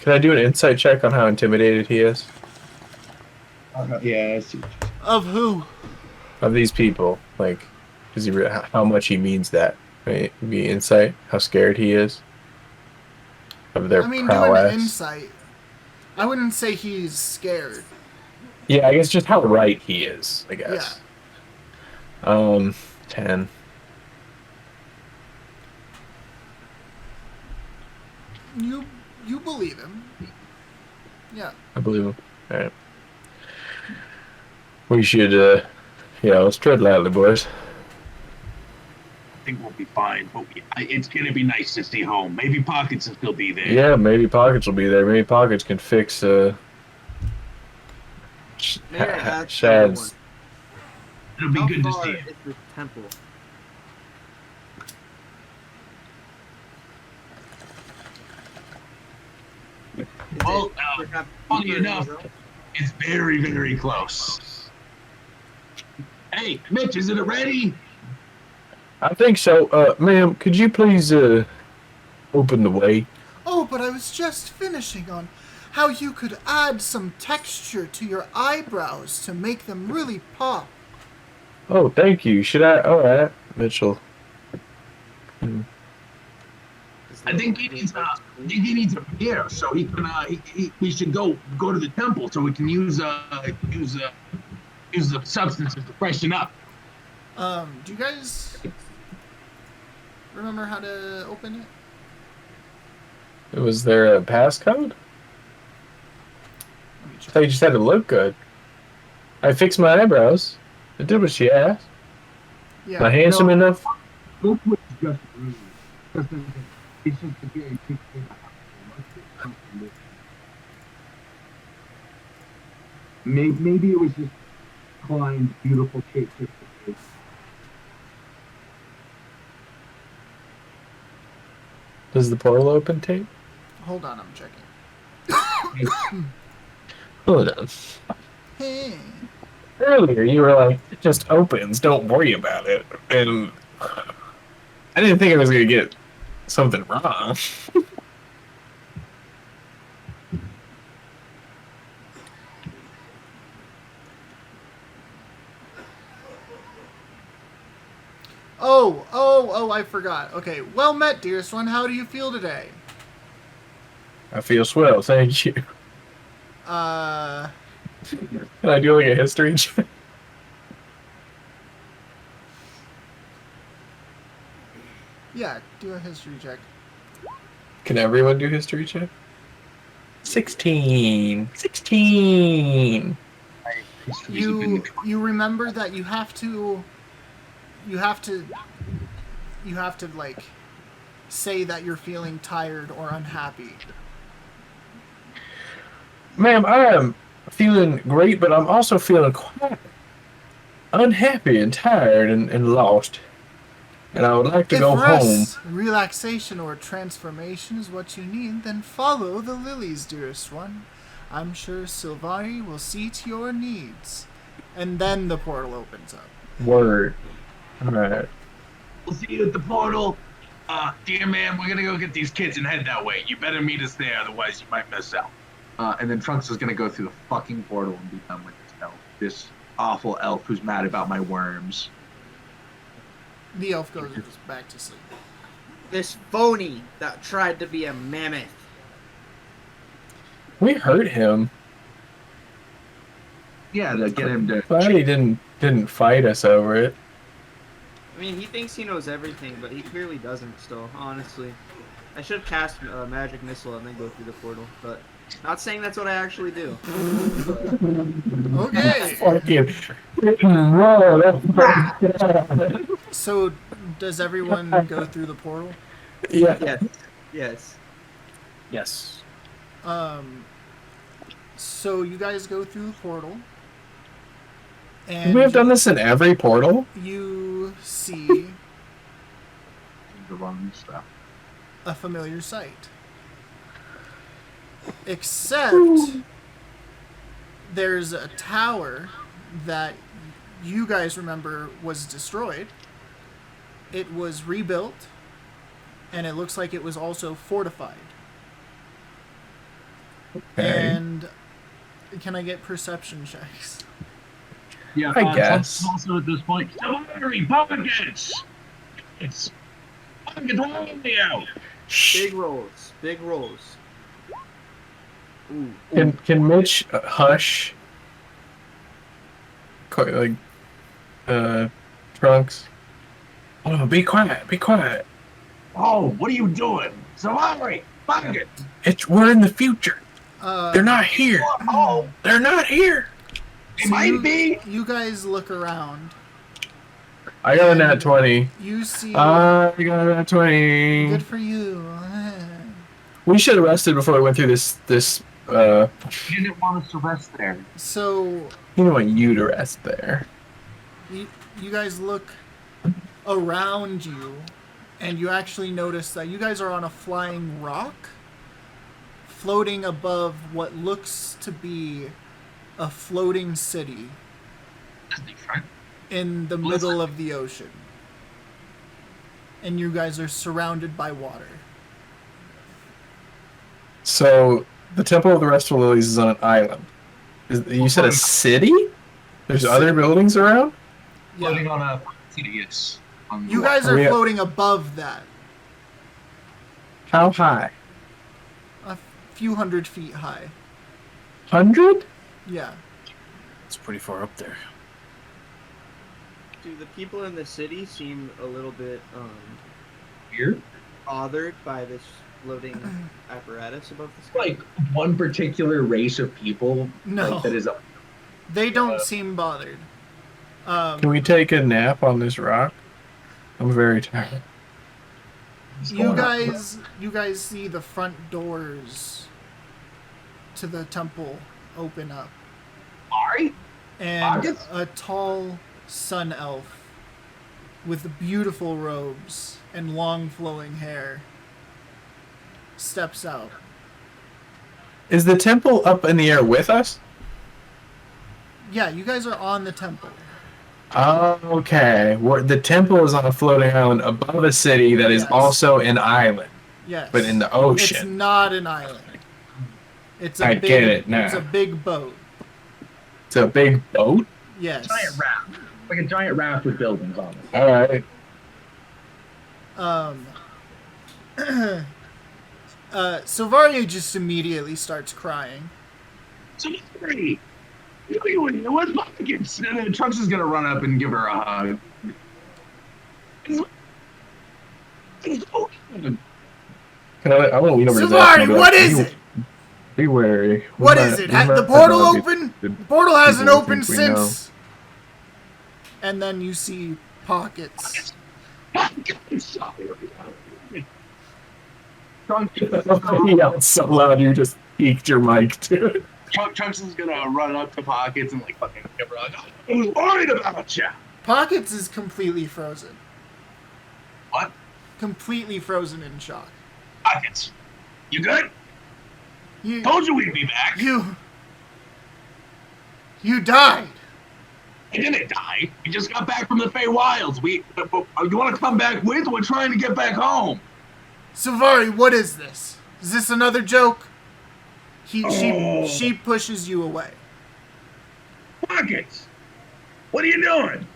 Can I do an insight check on how intimidated he is? Yeah, I see. Of who? Of these people, like, does he how much he means that? Right? Be insight, how scared he is of their doing prowess. insight. I wouldn't say he's scared. Yeah, I guess just how right he is. I guess. Yeah. 10. You believe him? Yeah. I believe him. All right. We should, let's tread lightly, boys. I think we'll be fine, but it's gonna be nice to stay home. Maybe Pockets will still be there. Yeah, maybe Pockets will be there. Maybe Pockets can fix, Shad's. It'll be How good to far see is you. the temple? Well, funny enough, it's very, very close. Hey, Mitch, is it ready? I think so. Ma'am, could you please, open the way? Oh, but I was just finishing on how you could add some texture to your eyebrows to make them really pop. Oh, thank you. Should I? Alright, Mitchell. I think he needs a beer, so he can. We should go to the temple so we can use the substances to freshen up. Do you guys remember how to open it? Was there a passcode? Let me I thought you just had to look good. I fixed my eyebrows. I did what she asked. Yeah. Am I handsome enough? Look what just rude. It's just a very big thing. Maybe it was just Klein's beautiful shapeshifter face. Does the portal open, Tate? Hold on, I'm checking. Hold on. Hey. Earlier, you were like, it just opens, don't worry about it. And I didn't think I was going to get something wrong. Oh, I forgot. Okay, well met, dearest one. How do you feel today? I feel swell, thank you. Uh, Can I do like a history check? yeah, do a history check. Can everyone do history check? 16. 16. You remember that you have to like say that you're feeling tired or unhappy. Ma'am, I am feeling great, but I'm also feeling quite unhappy and tired and lost. And I would like to go home. If relaxation or transformation is what you need, then follow the lilies, dearest one. I'm sure Sylvari will see to your needs. And then the portal opens up. Word. Alright. We'll see you at the portal. Dear man, we're gonna go get these kids and head that way. You better meet us there, otherwise you might miss out. And then Trunks is gonna go through the fucking portal and be done with this elf. This awful elf who's mad about my worms. The elf goes back to sleep. This phony that tried to be a mammoth. We hurt him. Yeah, to get him to. Glad he didn't fight us over it. I mean, he thinks he knows everything, but he clearly doesn't still, honestly. I should have cast Magic Missile and then go through the portal, but not saying that's what I actually do. Okay. Fucking. So, does everyone go through the portal? Yeah. Yes. Yes. Yes. So you guys go through the portal. And Could we have done this in every portal? you see The wrong stuff. a familiar sight. Except there's a tower that you guys remember was destroyed. It was rebuilt, and it looks like it was also fortified. Okay. And can I get perception checks? Yeah, I guess. Also at this point, Sylvari, pockets! It's pockets only out! Big rolls. Big rolls. Ooh. Can Mitch hush? Like, Trunks. Oh, be quiet. Be quiet. Oh, what are you doing? Sylvari, pocket! We're in the future. Uh, They're not here. Oh, They're not here. it might be! You guys look around. I got a nat 20. You see. I got a nat 20. Good for you. We should have rested before we went through this. You didn't want us to rest there. So You don't want you to rest there. you guys look around you, and you actually notice that you guys are on a flying rock, floating above what looks to be a floating city in the middle of the ocean. And you guys are surrounded by water. So the Temple of the Restful Lilies is on an island. You said a city? There's other buildings around? Floating on a city, yes. You guys are floating above that, How high? a few 100 feet high. 100? Yeah. It's pretty far up there. Do the people in the city seem a little bit Weird? bothered by this floating apparatus above the sky? Like one particular race of people, No. like, that is a They don't seem bothered. Can we take a nap on this rock? I'm very tired. You guys see the front doors to the temple open up, Ari? and Pockets? a tall sun elf with beautiful robes and long flowing hair steps out. Is the temple up in the air with us? Yeah, you guys are on the temple. Okay. The temple is on a floating island above a city that is Yes. also an island, Yes. but in the It's ocean. not an island. It's a I big, get it now. It's a big boat. It's a big boat? Yes. Giant raft. Like a giant raft with buildings on it. Alright. Silvaria just immediately starts crying. Sorry. What pockets? And then Trunks is gonna run up and give her a hug. I want to lean over his ass and Silvari, be like, what is it? Be wary. What is it? The portal open? The portal hasn't people opened think we know. since. And then you see pockets. He yelled so loud you just peaked your mic, dude. Trunks is gonna run up to Pockets and like fucking give her a hug. I was worried about you. Pockets is completely frozen. What? Completely frozen in shock. Pockets. You good? You Told you we'd be back. you died. I didn't die. We just got back from the Fey Wilds. You want to come back with? We're trying to get back home. Silvari, what is this? Is this another joke? Oh. She pushes you away. Pockets. What are you doing?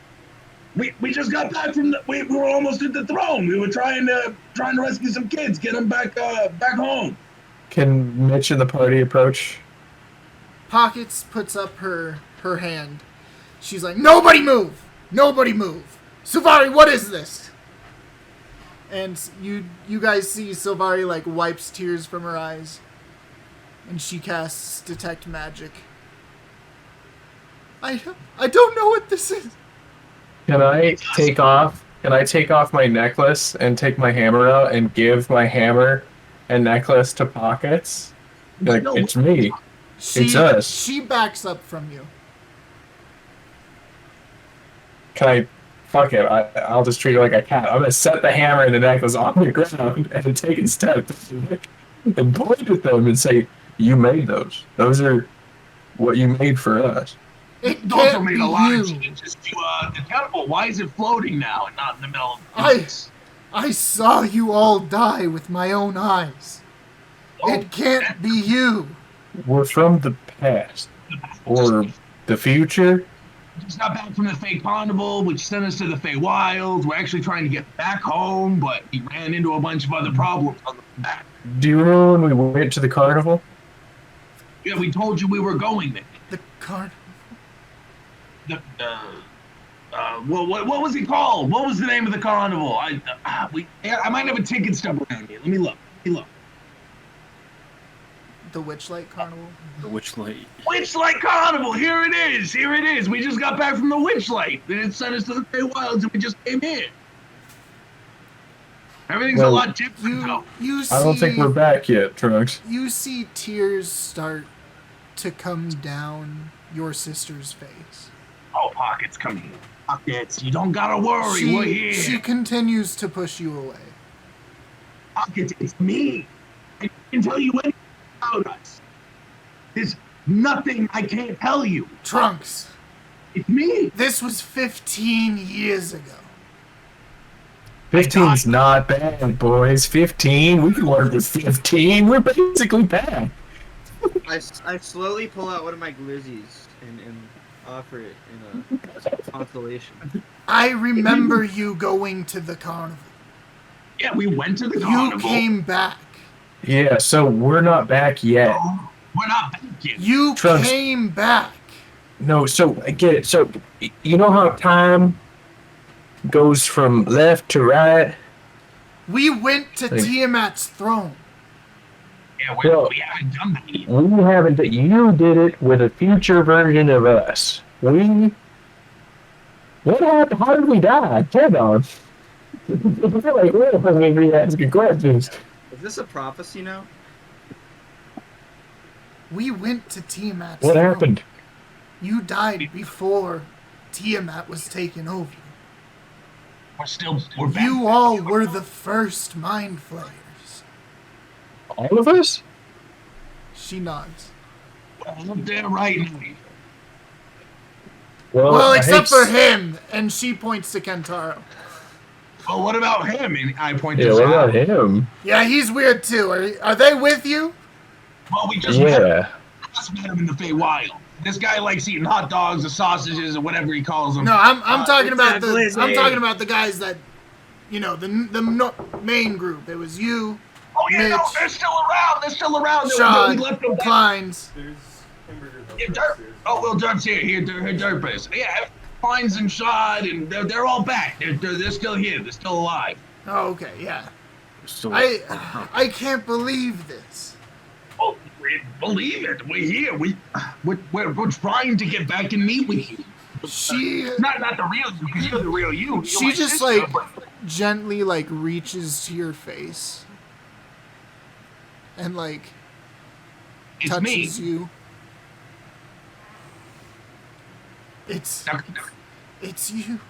We just got back from we were almost at the throne. We were trying to rescue some kids, get them back home. Can Mitch and the party approach? Pockets puts up her hand. She's like, nobody move! Nobody move! Silvari, what is this? And you guys see Silvari like wipes tears from her eyes. And she casts Detect Magic. I don't know what this is. Can I take off my necklace and take my hammer out and give my hammer and necklace to Pockets? Like, No. it's me. It's us. She backs up from you. Can I? Fuck it. I'll just treat her like a cat. I'm gonna set the hammer and the necklace on the ground and take a step and point at them and say, "You made those. Those are what you made for us." It Those are can't be made alive. you. It's just the temple. Why is it floating now and not in the middle of the I saw you all die with my own eyes. It can't be you. We're from the past or the future. We just got back from the Fey Carnival, which sent us to the Fey Wilds. We're actually trying to get back home, but we ran into a bunch of other problems on the back. Do you remember when we went to the carnival? Yeah, we told you we were going there. The card. What was it called? What was the name of the carnival? I might have a ticket stub around here. Let me look. The Witchlight Carnival. The Witchlight. Witchlight Carnival. Here it is. We just got back from the Witchlight. Then it sent us to the Fey Wilds, and we just came in. Everything's a lot different now. You see, I don't think we're back yet, Trunks. You see tears start to come down your sister's face. Oh, Pockets, come here. Pockets, you don't gotta worry. We're here. She continues to push you away. Pockets, it's me. I can tell you anything about us. There's nothing I can't tell you. Trunks, It's me. this was 15 years ago. 15's not bad, boys. 15. We can work with 15. We're basically back. I slowly pull out one of my glizzies and offer it in a constellation. I remember you going to the carnival. Yeah, we went to the You carnival. came back. Yeah, so we're not back yet. No, we're not back yet. You Trunks. came back. No, so I get it. So you know how time goes from left to right? We went to Like- Tiamat's throne. Yeah, Well, we haven't done that yet. we haven't. You did it with a future version of us. We. What happened? How did we die? Hold on. I feel like we're supposed to be asking questions. Is this a prophecy now? We went to Tiamat's What throne. happened? You died before Tiamat was taken over. We're back. You all were the first mind flayers. All of us? She nods. I'm there right now. Well, I except hate for him, and she points to Kentaro. Well, what about him? And I point Yeah, to what Sal. about him? Yeah, he's weird too. Are they with you? Well, we just met him. Yeah. Just met him in the Feywild. This guy likes eating hot dogs or sausages or whatever he calls them. No, I'm talking about exactly. I'm talking about the guys that, the main group. It was you, Oh yeah, Mitch, no, they're still around. They're still around. We Sean, left them. Kleins. Yeah, Derp. Oh, well, Derp's here. Here, Derp is. Yeah, Kleins and Shad, and they're all back. They're still here. They're still alive. Oh, okay, yeah. So, I can't believe this. Oh, believe it. We're here. We're trying to get back and meet with you. She Not the real you, because you're the real you. You're she my just sister, like but gently like reaches to your face and like it's me. touches you. It's you.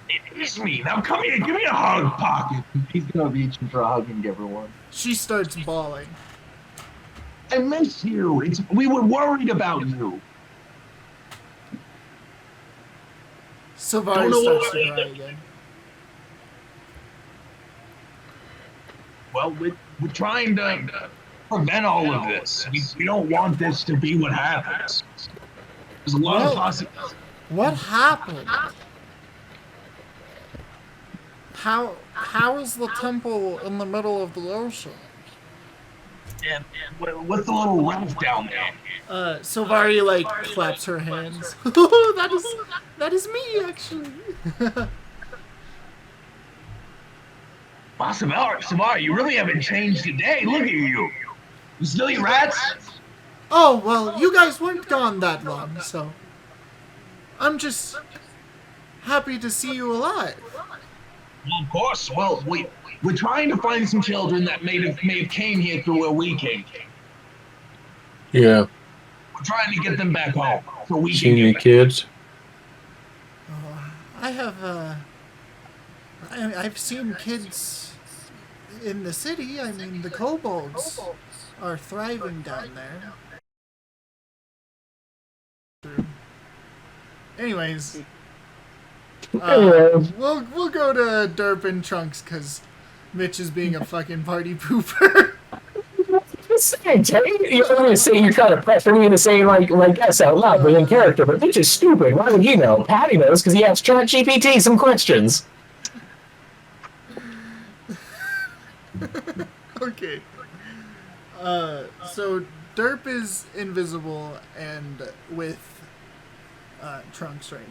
It is me. Now come here. Give me a hug, Pocket. He's gonna reach in for a hug and give her one. She starts bawling. I miss you. We were worried about you. Savari Don't know starts why. to cry again. Well, we're trying to prevent all of this. We don't want this to be what happens. There's a lot of possibilities. What happened? How is the temple in the middle of the ocean? And what's the little raft down there? Savari like claps her hands. that is me actually. Wow, Savar, you really haven't changed today. Look at you. You still eat rats? Oh well, you guys weren't gone that long, so I'm just happy to see you alive. Well, of course. Well, we're trying to find some children that may have came here through where we came. Yeah. We're trying to get them back home so we See can any get back. kids? I have I've seen kids in the city. I mean, the kobolds are thriving down there. Anyways, we'll go to Derp and Trunks because Mitch is being a fucking party pooper. Saying, you're going to say you're trying to pressure me into saying like yes out loud, but in character. But Mitch is stupid. Why would he know? Patty knows because he asked ChatGPT some questions. Okay. So Derp is invisible and with Trunks right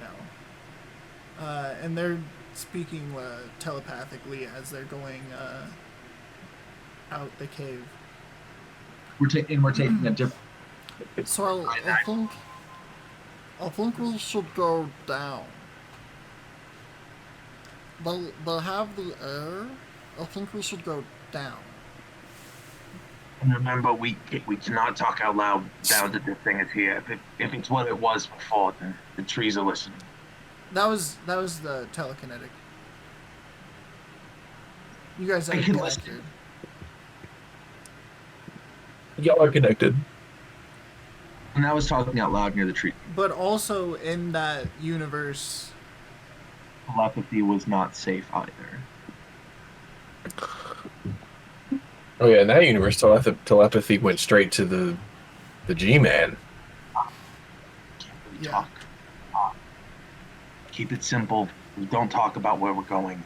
now. And they're speaking telepathically as they're going out the cave. We're taking a different. So I think we should go down. They have the air. I think we should go down. And remember, we cannot talk out loud down that this thing is here. If it's what it was before, then the trees are listening. That was the telekinetic. You guys I are can connected. Y'all are connected. And I was talking out loud near the tree. But also in that universe, Telepathy was not safe either. Oh yeah, in that universe, telepathy went straight to the G-Man. yeah. Keep it simple. We don't talk about where we're going.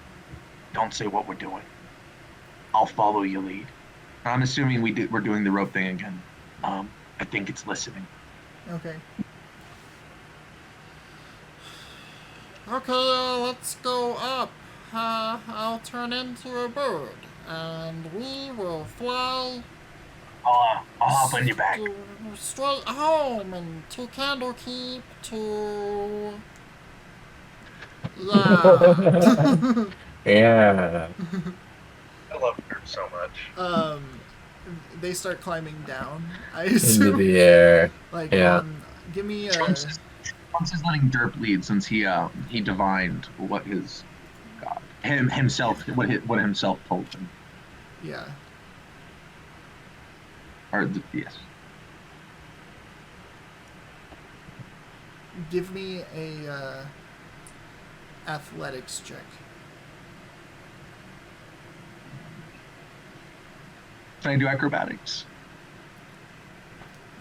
Don't say what we're doing. I'll follow your lead. I'm assuming we're doing the rope thing again. I think it's listening. Okay. Okay, let's go up. I'll turn into a bird, and we will fly I'll hop on your back. Straight home and to Candlekeep to. Yeah. Yeah. I love her so much. They start climbing down. I Into assume. the air. Like, Yeah. give me a. Trunks is letting Derp lead since he divined what his God himself what himself told him. Yeah. Yes. Give me a athletics check. Can I do acrobatics?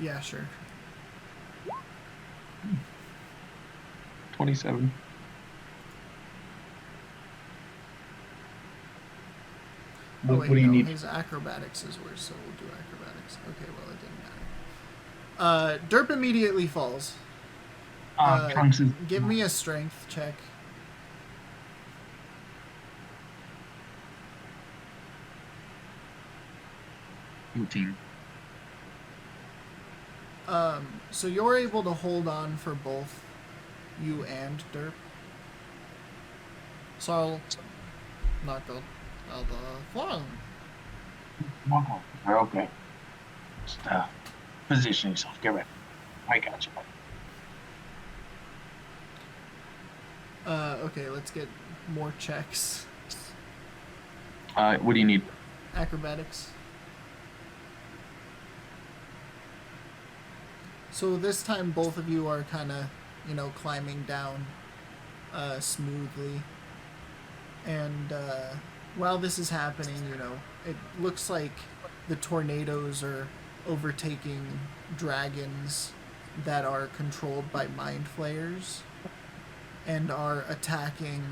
Yeah, sure. 27. Oh, What wait, do you no, need? his acrobatics is worse, so we'll do acrobatics. Okay, well, it didn't matter. Derp immediately falls. Trunks is Give me a strength check. routine. So you're able to hold on for both you and Derp. So, not good. Flying. Okay. Just position yourself. Get ready. I got you. Okay, let's get more checks. What do you need? Acrobatics. So this time both of you are kind of, climbing down smoothly. And while this is happening, it looks like the tornadoes are overtaking dragons that are controlled by mind flayers and are attacking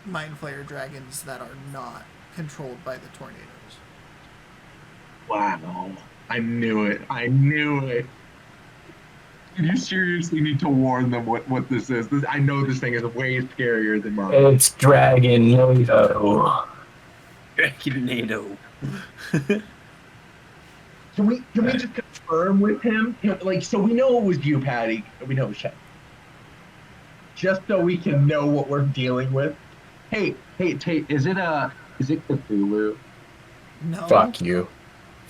mind flayer dragons that are not controlled by the tornadoes. Wow. I knew it. You seriously need to warn them what this is. I know this thing is way scarier than mine. It's Dragon NATO. NATO. Can we just confirm with him? So we know it was you, Patty. We know it was Shaq. Just so we can know what we're dealing with. Hey, Tate, is it Cthulhu? No. Fuck you.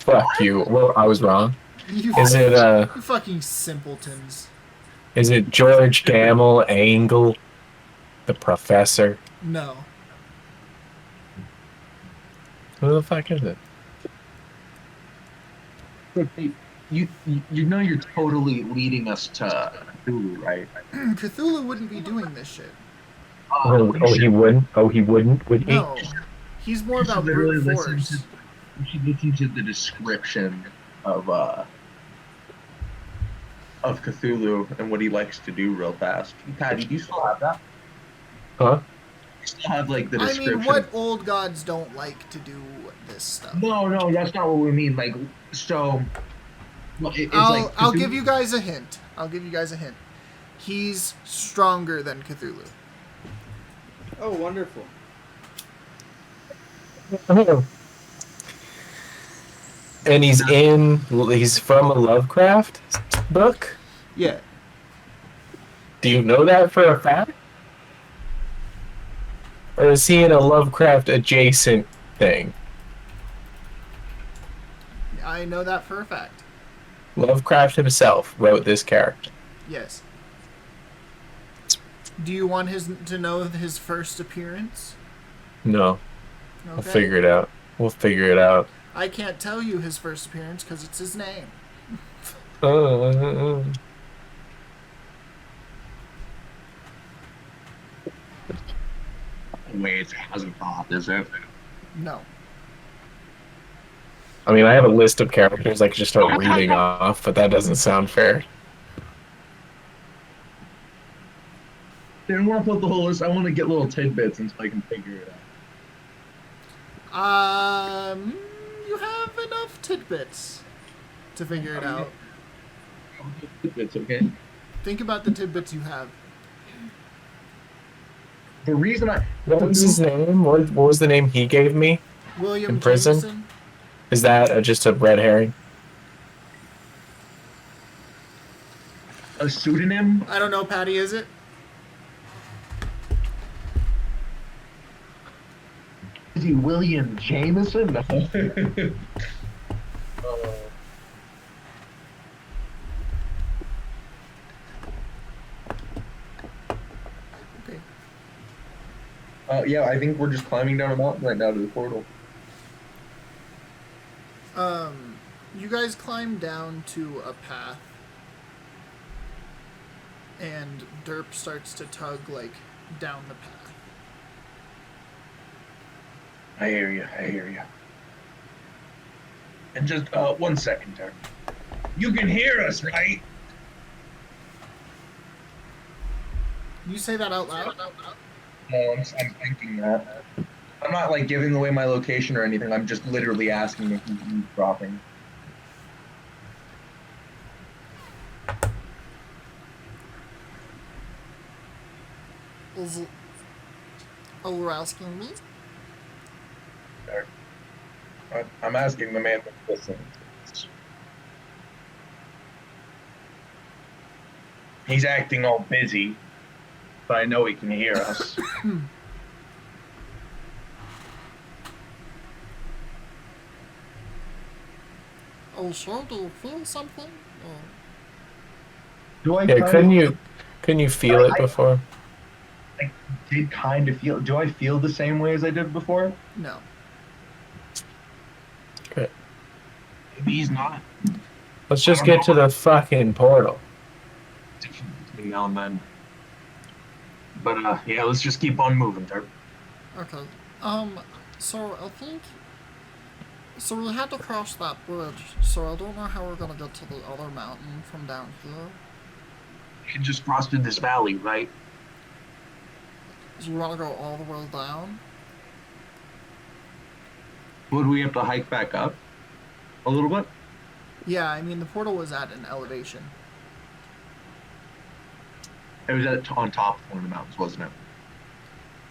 Well, I was wrong. You Is it you fucking simpletons. Is it George Gamble Angle, the professor? No. Who the fuck is it? You know you're totally leading us to Cthulhu, right? Cthulhu wouldn't be doing this shit. He wouldn't. Oh, he wouldn't. Would he? No. He's more about brute force. You should listen to the description of Cthulhu and what he likes to do real fast. Patty, do you still have that? Huh? You still have the description. I mean, what old gods don't like to do this stuff? No, that's not what we mean. I'll give you guys a hint. He's stronger than Cthulhu. Oh, wonderful. And he's from a Lovecraft book? Yeah. Do you know that for a fact? Or is he in a Lovecraft adjacent thing? I know that for a fact. Lovecraft himself wrote this character. Yes. Do you want to know his first appearance? No. Okay. We'll figure it out. I can't tell you his first appearance because it's his name. Wait, it hasn't thought, is it? No. I mean, I have a list of characters I could just start reading off, but that doesn't sound fair. I didn't want to put the whole list. I want to get little tidbits until I can figure it out. You have enough tidbits to figure it out. Tidbits, okay? Think about the tidbits you have. The reason What was his name? What was the name he gave me? William In prison? Jameson? Is that just a red herring? A pseudonym? I don't know, Patty, is it? Is he William Jameson? Okay. Yeah, I think we're just climbing down a mountain right now to the portal. You guys climb down to a path, and Derp starts to tug, like, down the path. I hear you. I hear you. And just 1 second, Derp. You can hear us, right? You say that out loud? No, I'm thinking that. I'm not like giving away my location or anything. I'm just literally asking if he's dropping. Is it... Oh, you're asking me? I'm asking the man that's listening. He's acting all busy, but I know he can hear us. Oh, sure, do you feel something? Or... Do I? Yeah, couldn't you feel it before? I did kind of feel. Do I feel the same way as I did before? No. Okay. Maybe he's not. Let's just get to the fucking portal. Between now and then. But yeah, let's just keep on moving, Derp. Okay. So I think... So we had to cross that bridge, so I don't know how we're gonna get to the other mountain from down here. You can just cross through this valley, right? Do you wanna go all the way down? Would we have to hike back up a little bit? Yeah, I mean, the portal was at an elevation. It was on top of one of the mountains, wasn't it?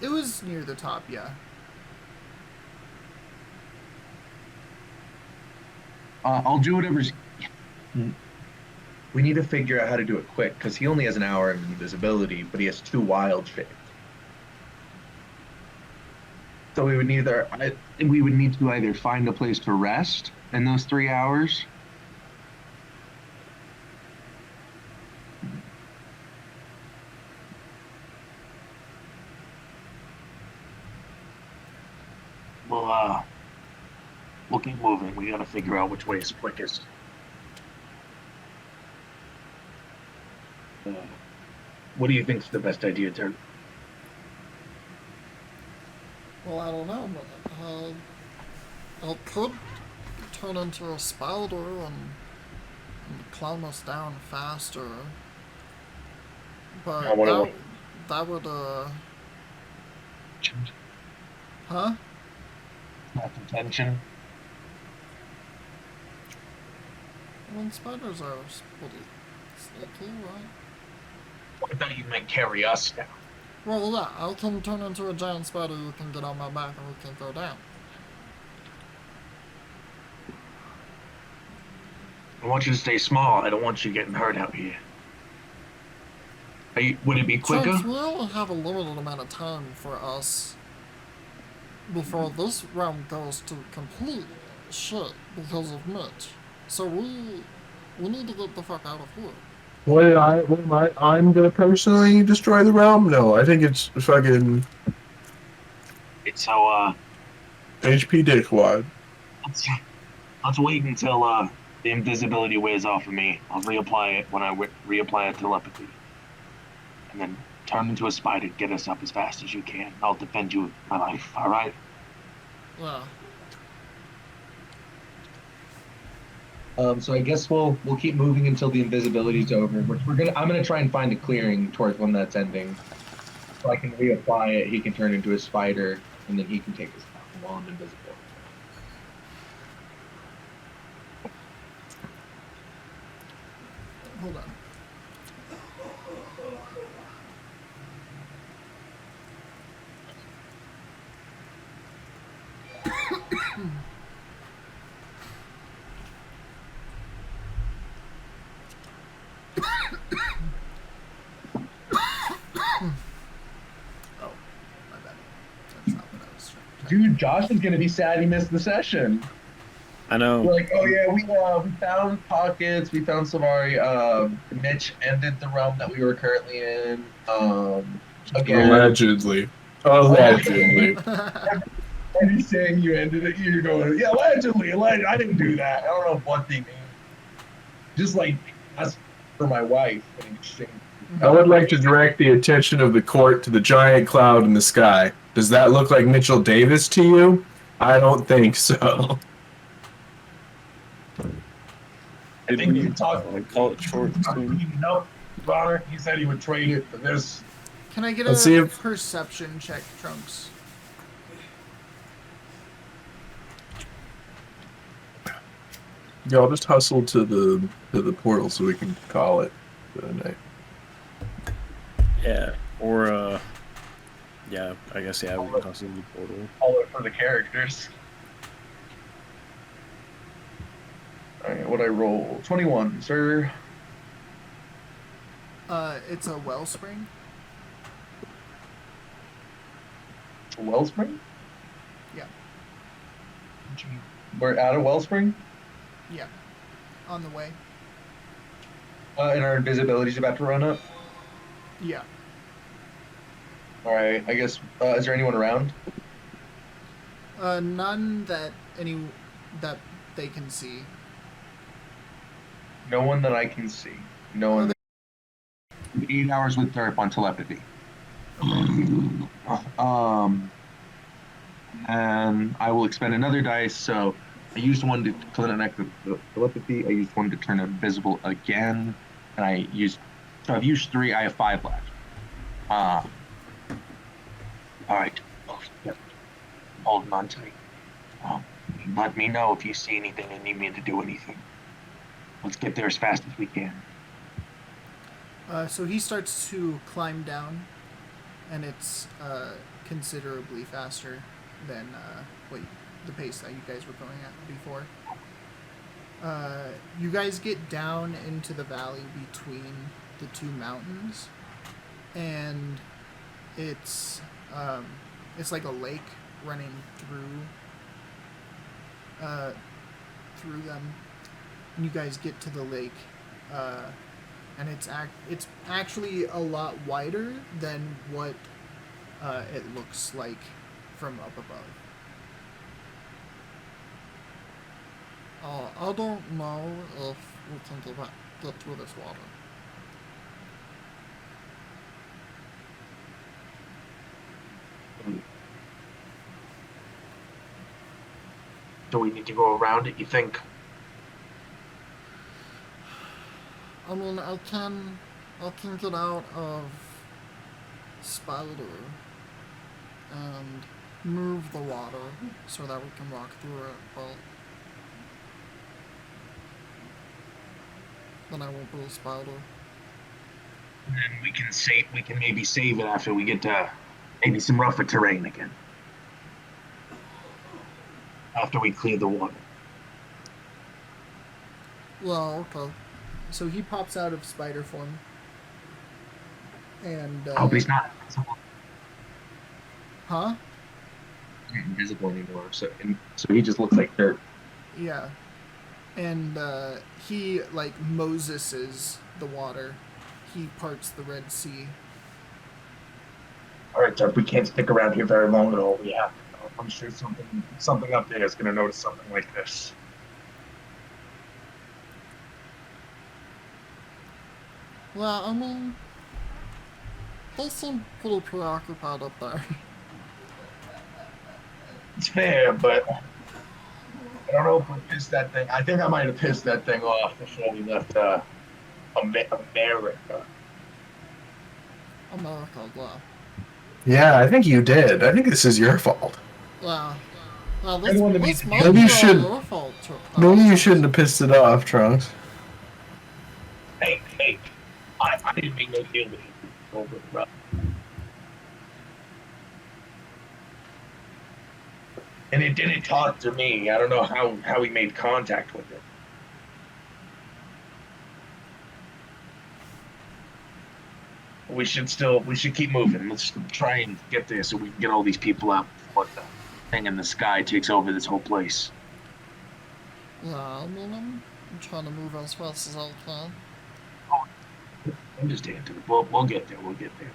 It was near the top, yeah. I'll do whatever's. We need to figure out how to do it quick, because he only has an hour of invisibility, but he has 2 wild shapes. So we would need to either find a place to rest in those 3 hours. We'll keep moving. We gotta figure out which way is quickest. What do you think's the best idea, Derp? Well, I don't know, but it could turn into a spider and climb us down faster. But that would, huh? Not contention. I mean, spiders are pretty sneaky, right? I thought you meant carry us down. Well, yeah, I can turn into a giant spider, you can get on my back, and we can go down. I want you to stay small. I don't want you getting hurt out here. Would it be quicker? Since we only have a limited amount of time for us before this round goes to complete shit because of Mitch. So we need to get the fuck out of here. I'm gonna personally destroy the realm? No, I think it's fucking It's so, HP dickwad. let's wait until, the invisibility wears off of me. I'll reapply it when I reapply telepathy. And then turn into a spider, get us up as fast as you can. I'll defend you with my life, alright? Yeah. So I guess we'll keep moving until the invisibility's over. I'm gonna try and find a clearing towards one that's ending, so I can reapply it. He can turn into a spider, and then he can take us down while I'm invisible. Hold on. Dude, Josh is gonna be sad he missed the session. I know. We're like, oh yeah, we found pockets, we found Savari. Mitch ended the realm that we were currently in. Again, Allegedly. Allegedly. and he's saying you ended it. You're going, yeah, allegedly. I didn't do that. I don't know what they mean. Just like ask for my wife in exchange. I would like to direct the attention of the court to the giant cloud in the sky. Does that look like Mitchell Davis to you? I don't think so. I think you talk. Call it short. Nope, Bonner. He said he would trade it for this. Can I get Let's a see if- perception check, Trunks? Yeah, I'll just hustle to the portal so we can call it for the night. Yeah. Or yeah, I guess we can hustle the portal. All it for the characters. All right, what I roll? 21, sir. It's a wellspring. Wellspring? Yeah. We're at a wellspring? Yeah. On the way. And our invisibility's about to run up? Yeah. Alright, I guess, is there anyone around? None that they can see. No one that I can see. No one. 8 hours with Derp on telepathy. And I will expend another dice. So I used one to connect the telepathy. I used one to turn invisible again, and so I've used 3. I have 5 left. All right. Holding on tight. Let me know if you see anything and need me to do anything. Let's get there as fast as we can. So he starts to climb down, and it's considerably faster than the pace that you guys were going at before. You guys get down into the valley between the 2 mountains, and it's like a lake running through them. And you guys get to the lake, and it's actually a lot wider than what it looks like from up above. I don't know if we can get through this water. Do we need to go around it, you think? I mean, I can get out of Spider and move the water so that we can walk through it, but then I won't be a spider. And then we can maybe save it after we get to maybe some rougher terrain again. After we clear the water. Well, okay. So he pops out of spider form. And I hope he's not invisible. Huh? He's not invisible anymore, so he just looks like dirt. Yeah. And he Moseses the water. He parts the Red Sea. All right, Derp, we can't stick around here very long at all. We have to go. I'm sure something up there is going to notice something like this. Yeah, I mean, they seem pretty preoccupied up there. It's fair, but I don't know if we pissed that thing. I think I might have pissed that thing off before we left America. America, yeah. Yeah, I think you did. I think this is your fault. Yeah. Well, Anyone that this needs to might Maybe be you should- your fault, Maybe you shouldn't have pissed it off, Trunks. Hey, I didn't make no deal with you over it, bro. And it didn't talk to me. I don't know how he made contact with it. We should keep moving. Let's try and get there so we can get all these people out before thing in the sky takes over this whole place. Yeah, I mean, I'm trying to move as fast as I can. Understand. We'll get there. We'll get there.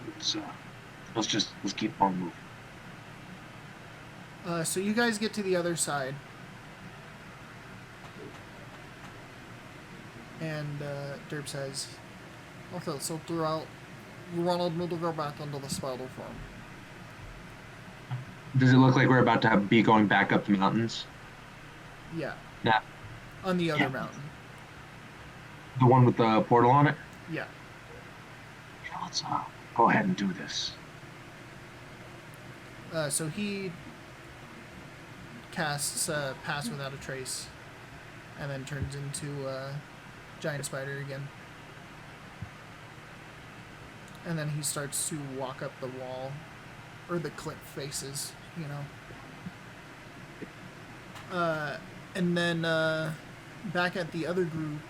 Let's keep on moving. So you guys get to the other side. And Derp says, Okay, so throughout, you wanted me to go back into the spider farm. Does it look like we're about to be going back up the mountains? yeah, Nah. on the other Yeah. mountain. The one with the portal on it? Yeah. Yeah, let's go ahead and do this. So he casts Pass Without a Trace, and then turns into giant spider again. And then he starts to walk up the wall, or the cliff faces, you know. And then back at the other group,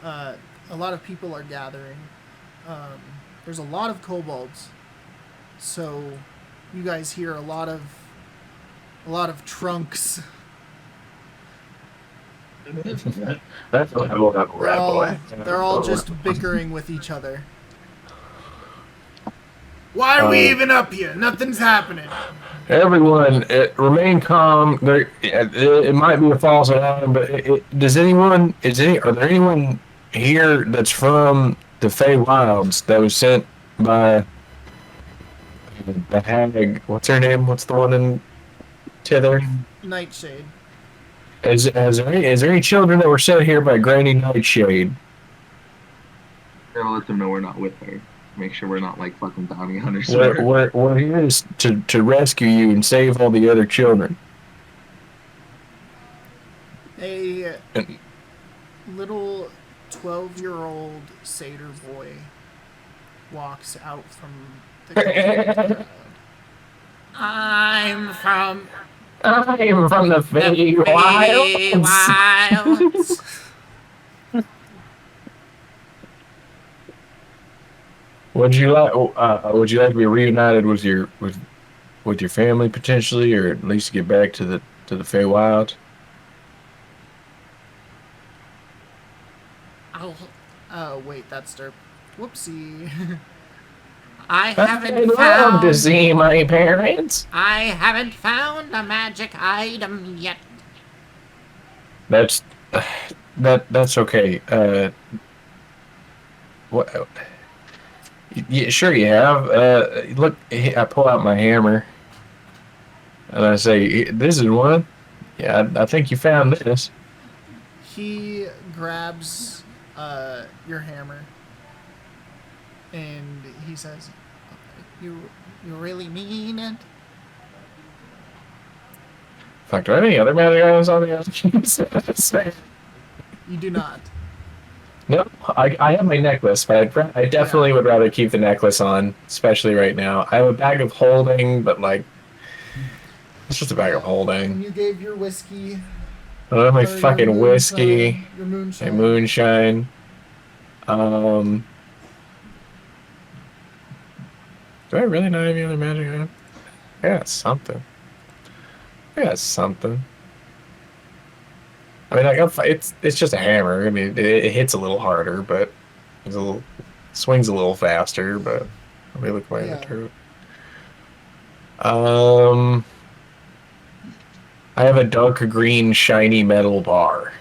a lot of people are gathering. There's a lot of kobolds, so you guys hear a lot of trunks. That's what I will have a rat boy. They're all just bickering with each other. Why are we even up here? Nothing's happening. Everyone, remain calm. It might be a false alarm, but are there anyone here that's from the Feywilds that was sent by the hag? What's her name? What's the one in Tither? Nightshade. Is there any children that were sent here by Granny Nightshade? I'll let them know we're not with her. Make sure we're not like fucking bounty hunters. We're here to rescue you and save all the other children. A little 12-year-old satyr boy walks out from the crowd. I'm from the Feywilds. Would you like to be reunited with your family potentially, or at least get back to the Feywild? Oh wait, that's Derp. Whoopsie. I'd love to see my parents. I haven't found a magic item yet. That's okay. What? Yeah, sure you have. Look, I pull out my hammer, and I say, "This is one." Yeah, I think you found this. He grabs your hammer, and he says, "You really mean it?" Fuck, do I have any other magic items on the other? You do not. No, I have my necklace, but I definitely would rather keep the necklace on, especially right now. I have a bag of holding, but like, it's just a bag of holding. And you gave your whiskey. I have my or fucking your whiskey, Your my moonshine. moonshine. Do I really not have any other magic item? I got something. I mean, it's just a hammer. I mean, it hits a little harder, but swings a little faster. But let me look my inventory. I have a dark green shiny metal bar.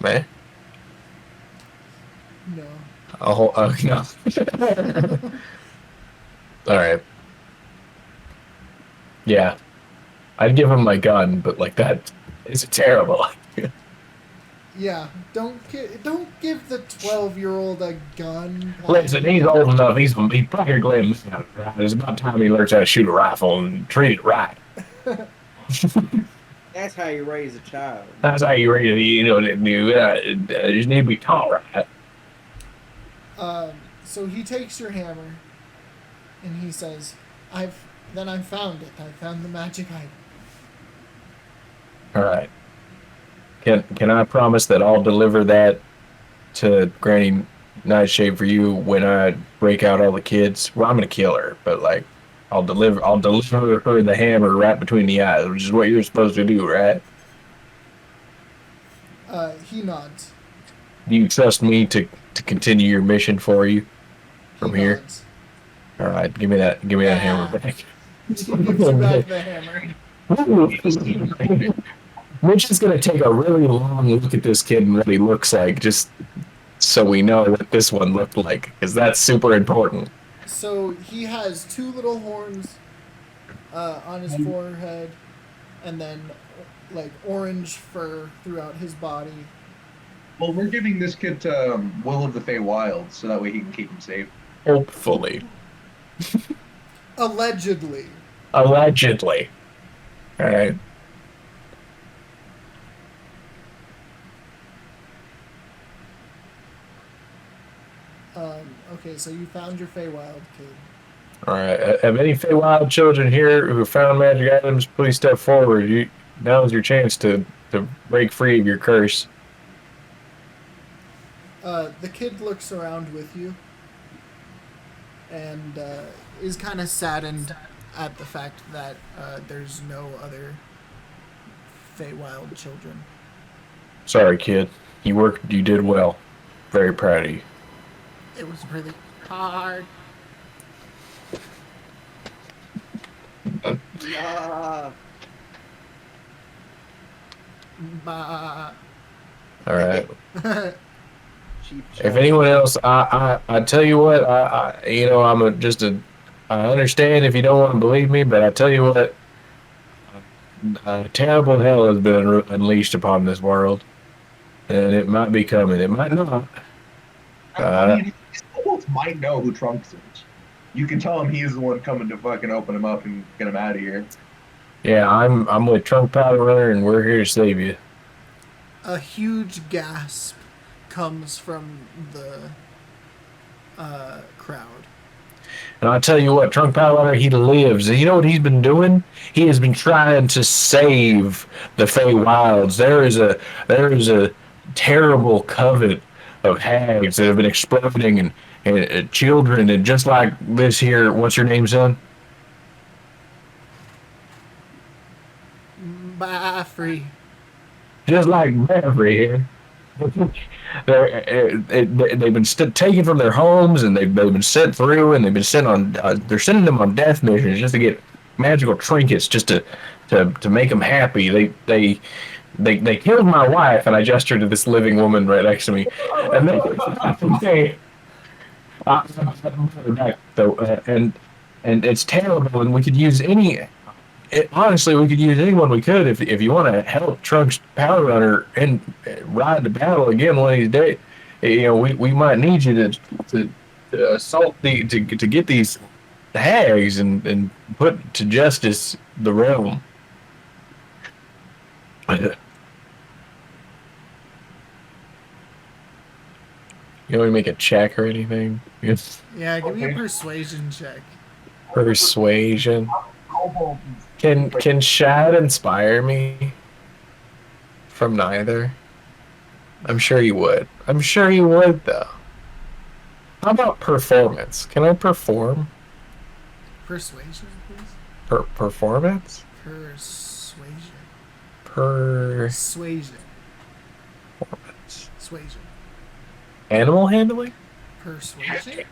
Eh? No. Oh no. All right. Yeah. I'd give him my gun, but like that is terrible. Yeah, don't give the 12-year-old a gun. Listen, he's old enough. He's probably glad. It's about time he learns how to shoot a rifle and treat it right. That's how you raise a child. That's how you raise it. You just need to be taught right. So he takes your hammer, and he says, I found it. I found the magic item. All right. Can I promise that I'll deliver that to Granny nightshade for you when I break out all the kids. Well, I'm gonna kill her, but like, I'll deliver her the hammer right between the eyes, which is what you're supposed to do, right? He nods. Do you trust me to continue your mission for you from He here? nods. All right, give me that hammer back. He gives you back the hammer. Mitch is gonna take a really long look at this kid and what he looks like, just so we know what this one looked like, because that's super important. So he has two little horns on his forehead, and then like orange fur throughout his body. Well, we're giving this kid to Will of the Feywild, so that way he can keep him safe. Hopefully. Allegedly. Allegedly. All right. Okay, so you found your Feywild kid. All right. Have any Feywild children here who found magic items? Please step forward. Now's your chance to break free of your curse. The kid looks around with you and is kind of saddened at the fact that there's no other Feywild children. Sorry, kid. You did well. Very proud of you. It was really hard. Yeah. Bah. All right. Cheap If anyone else, I tell you what, I understand if you don't want to believe me, but I tell you what, terrible hell has been unleashed upon this world, and it might be coming. It might not. I mean, Stoltz might know who Trunks is. You can tell him he's the one coming to fucking open him up and get him out of here. Yeah, I'm with Trunk Powder Runner, and we're here to save you. A huge gasp comes from the crowd. And I tell you what, Trunk Powder, he lives. And you know what he's been doing? He has been trying to save the Feywilds. There is a terrible coven of hags that have been exploding and children, and just like this here. What's your name, son? Bah, free. Just like Beverly here. They've been taken from their homes, and they've been sent through, and they've been sent on. They're sending them on death missions just to get magical trinkets, just to make them happy. They killed my wife, and I gestured to this living woman right next to me, and and it's terrible, and we could use honestly, we could use anyone we could if you want to help Trunks Power Runner and ride to battle again one of these days. You know, we might need you to assault to get these hags and put to justice the realm. You want me to make a check or anything? Yeah, give me a persuasion check. Persuasion. Can Shad inspire me from neither? I'm sure he would. I'm sure he would, though. How about performance? Can I perform? Persuasion, please. Performance? Persuasion. Persuasion. Persuasion. Animal handling? Persuasion?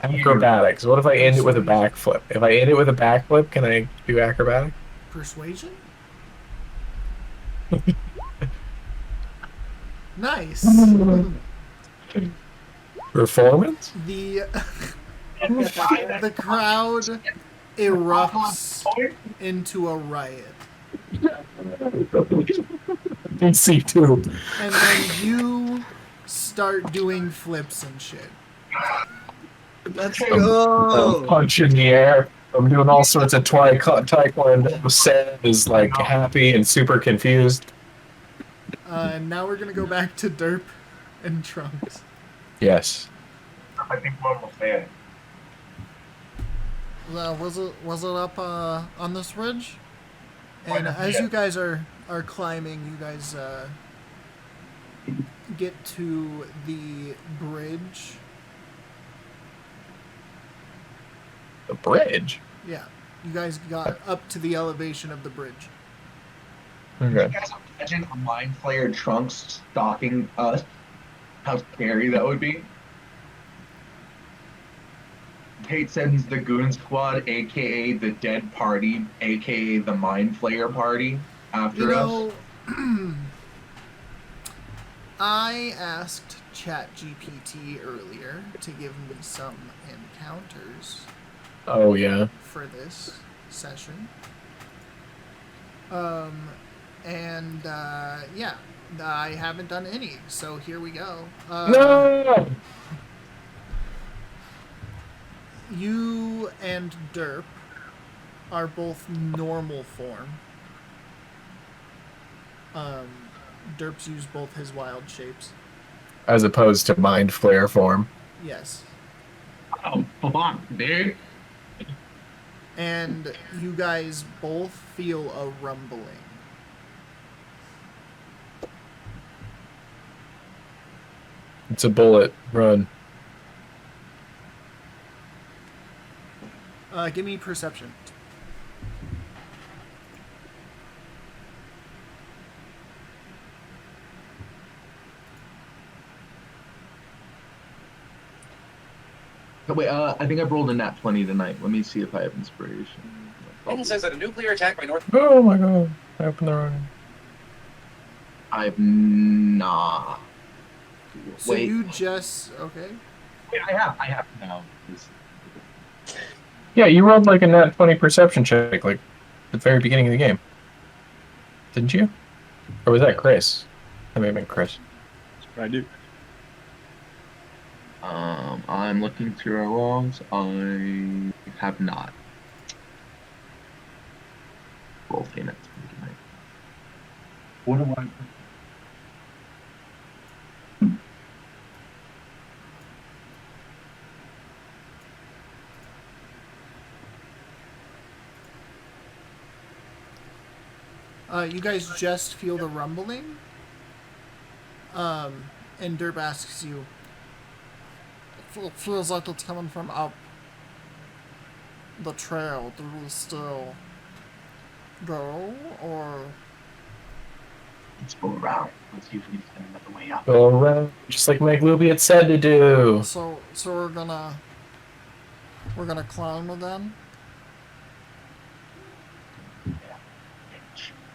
Acrobatics. What if I end it with a backflip? If I end it with a backflip, can I do acrobatic? Persuasion? Nice. Performance? The crowd erupts into a riot. DC2. And then you start doing flips and shit. Let's go. Punch in the air. I'm doing all sorts of taekwondo. Sam is like happy and super confused. Now we're gonna go back to Derp and Trunks. Yes. I think one was there. Was it up on this ridge? And as you guys are climbing, you guys get to the bridge. The bridge. Yeah, you guys got up to the elevation of the bridge. Okay. You guys imagine a mind flayer Trunks stalking us? How scary that would be. Tate sends the Goon Squad, aka the Dead Party, aka the Mind Flayer Party, after us. I asked ChatGPT earlier to give me some encounters Oh yeah. for this session. Yeah, I haven't done any, so here we go. No. You and Derp are both normal form. Derp's used both his wild shapes. As opposed to mind flare form. Yes. Oh, fuck, dude. And you guys both feel a rumbling. It's a bullet. Run. Give me perception. Oh, wait, I think I rolled a nat 20 tonight. Let me see if I have inspiration. Almost says that a nuclear attack by North. Oh my god. I opened the wrong. I've not. So Wait. you just okay. Wait, I have now. Yeah, you rolled like a nat 20 perception check, like the very beginning of the game. Didn't you? Or was that Chris? That may have been Chris. I do. I'm looking through our logs. I have not rolled a nat 20 tonight. What do I? You guys just feel the rumbling. And Derp asks you, it feels like it's coming from up the trail. Do we still go, or? Let's go around. Let's see if we can find another way up. Go around, just like Meg Luby had said to do. So we're gonna climb then?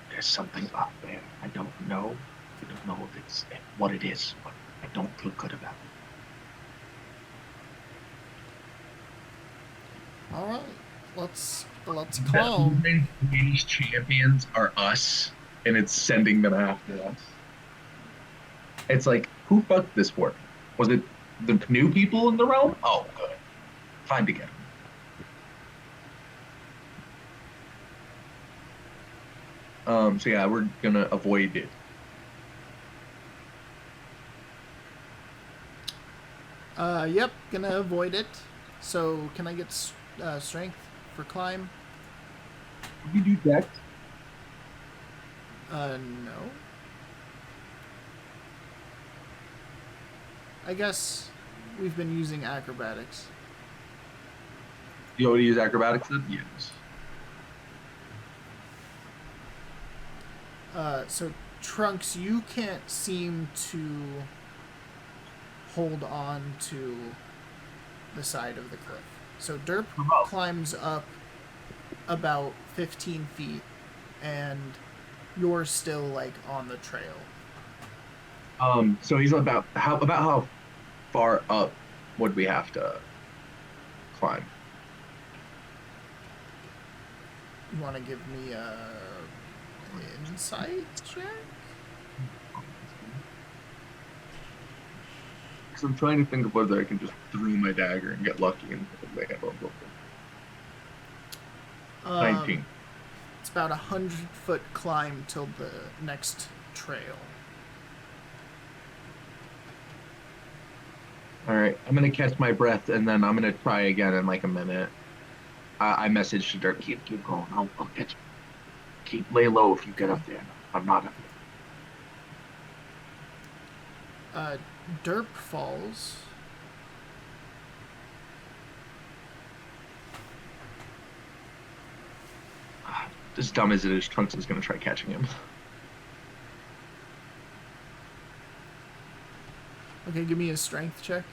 There's something up there. I don't know. I don't know if it's what it is, but I don't feel good about it. All right, let's climb. These champions are us, and it's sending them after us. It's like, who fucked this for? Was it the new people in the realm? Oh, good. Time to get them. So yeah, we're gonna avoid it. Yep, gonna avoid it. So can I get strength for climb? You do dex. No. I guess we've been using acrobatics. You want to use acrobatics then? Yes. So Trunks, you can't seem to hold on to the side of the cliff. So Derp climbs up about 15 feet, and you're still like on the trail. So he's about how far up would we have to climb? You want to give me a insight check? Because I'm trying to think of whether I can just throw my dagger and get lucky and land on both. 19. It's about 100-foot climb till the next trail. All right, I'm gonna catch my breath and then I'm gonna try again in like a minute. I messaged Dirk, keep going. I'll catch you. Lay low if you get up there. I'm not up Derp falls. As dumb as it is, Trunks is going to try catching him. Okay, give me a strength check.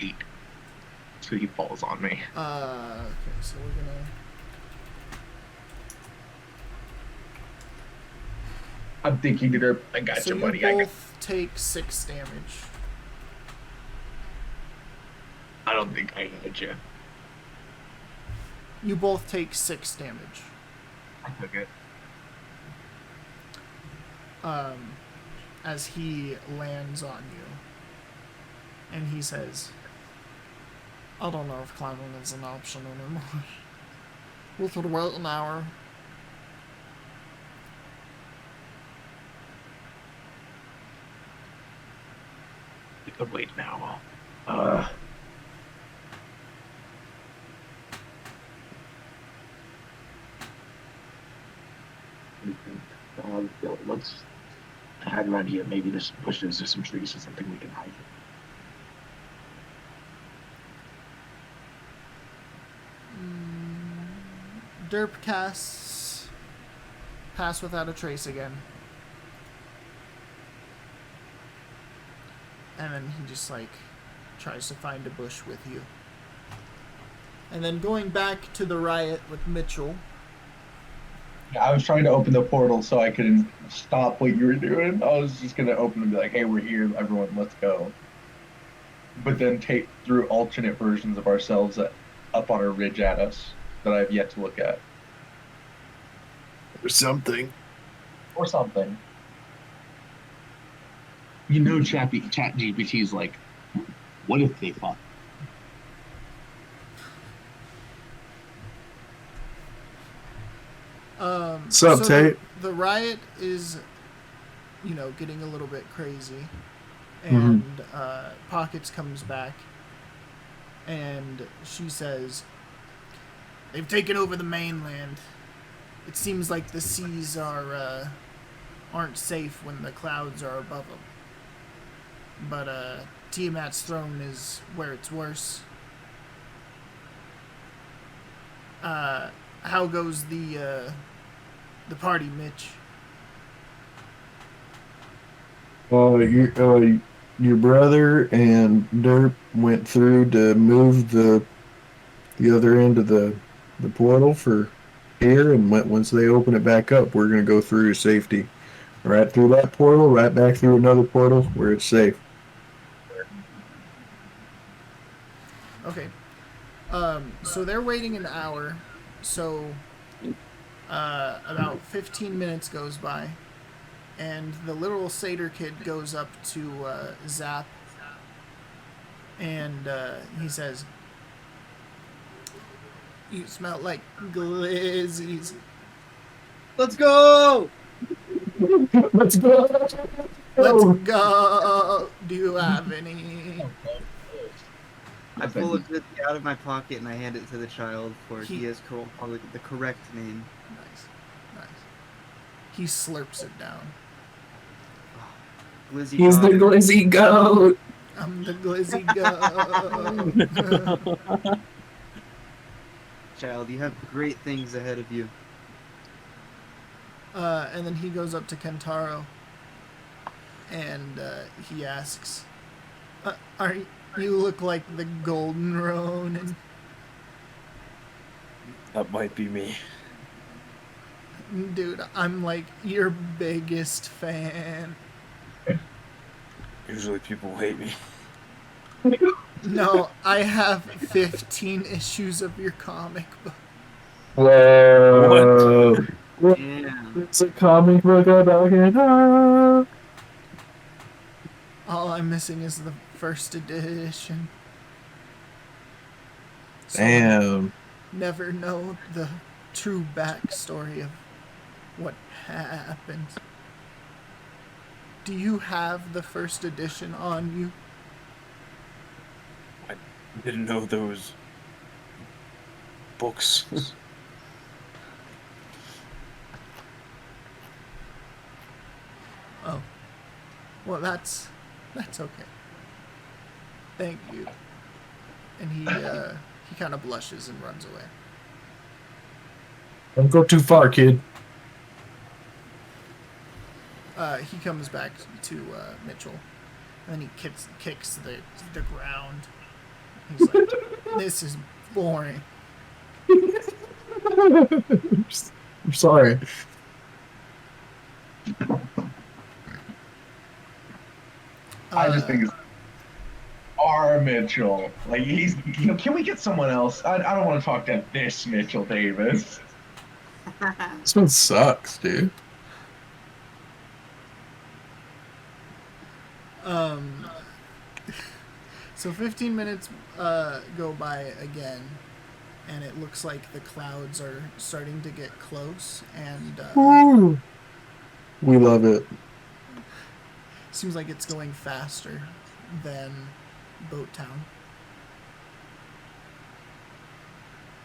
Eight. So he falls on me. Okay, so we're gonna. I'm thinking that I got So you, you buddy. both take 6 damage. I don't think I got you. You both take 6 damage. I took it. As he lands on you. And he says, I don't know if climbing is an option anymore. We could wait an hour. We could wait now. Let's hide around here. Maybe there's some bushes or some trees or something we can hide. Derp casts Pass Without a Trace again. And then he just, like, tries to find a bush with you. And then going back to the riot with Mitchell. Yeah, I was trying to open the portal so I could stop what you were doing. I was just gonna open and be like, "Hey, we're here, everyone, let's go." But then take through alternate versions of ourselves up on a ridge at us that I've yet to look at, Or something. or something. You know, Chat GPT's like, what if they fought? Sup, so Tate? the riot is, you know, getting a little bit crazy. And Pockets comes back. And she says, they've taken over the mainland. It seems like the seas aren't safe when the clouds are above them. But Tiamat's throne is where it's worse. How goes the party, Mitch? Your brother and Derp went through to move the other end of the portal for here, and once they open it back up, we're gonna go through to safety. Right through that portal, right back through another portal where it's safe. Okay. So they're waiting an hour. So about 15 minutes goes by. And the little satyr kid goes up to Zap. And he says, you smell like glizzies. Let's go! Let's go. Let's go. Do you have any? I pull a glizzy out of my pocket and I hand it to the child for he has probably the correct name. Nice. He slurps it down. Glizzy He's the God. glizzy goat. I'm the glizzy goat. Child, you have great things ahead of you. And then he goes up to Kentaro. And he asks, you look like the Golden Ronin. That might be me. Dude, I'm like your biggest fan. Usually people hate me. No, I have 15 issues of your comic book. Whoa. Yeah. It's a comic book about Kentaro. All I'm missing is the first edition. So Damn. never know the true backstory of what happened. Do you have the first edition on you? I didn't know there was books. Well, that's okay. Thank you. And he kind of blushes and runs away. Don't go too far, kid. He comes back to Mitchell, and then he kicks the ground. He's like, "This is boring." I'm sorry. I just think it's our Mitchell. Like he's, can we get someone else? I don't want to talk to this Mitchell Davis. This one sucks, dude. So 15 minutes go by again, and it looks like the clouds are starting to get close, and Woo. We love it. seems like it's going faster than Boat Town.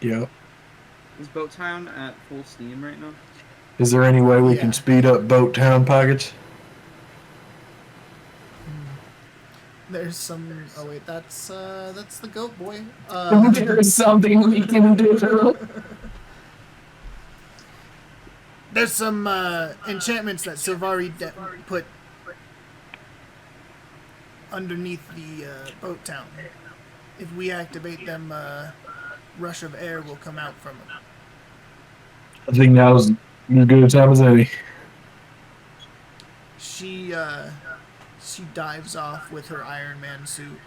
Yep. Is Boat Town at full steam right now? Is there any way we Yeah. can speed up Boat Town Pockets? There's some. Oh wait, that's the goat boy. There is something we can do. There's some enchantments that Silvari put underneath the Boat Town. If we activate them, rush of air will come out from them. I think now's as good a time as any. She dives off with her Iron Man suit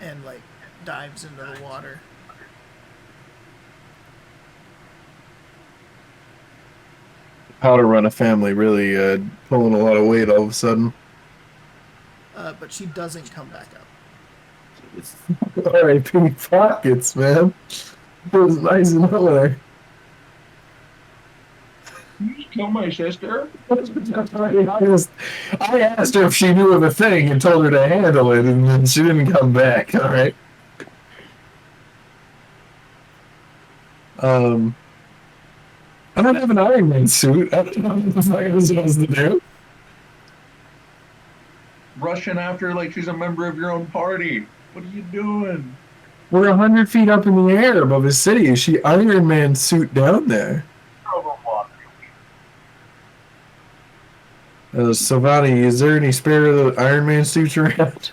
and like dives into the water. How to run a family really pulling a lot of weight all of a sudden. But she doesn't come back up. R.I.P. Pockets, man. It was nice and over there. You just kill my sister? I asked her if she knew of a thing and told her to handle it, and then she didn't come back. All right. I don't have an Iron Man suit. I don't know what the fuck I was supposed to do. Rushing after like she's a member of your own party. What are you doing? We're 100 feet up in the air above the city. Is she Iron Man suit down there? Savani, is there any spare of the Iron Man suits around?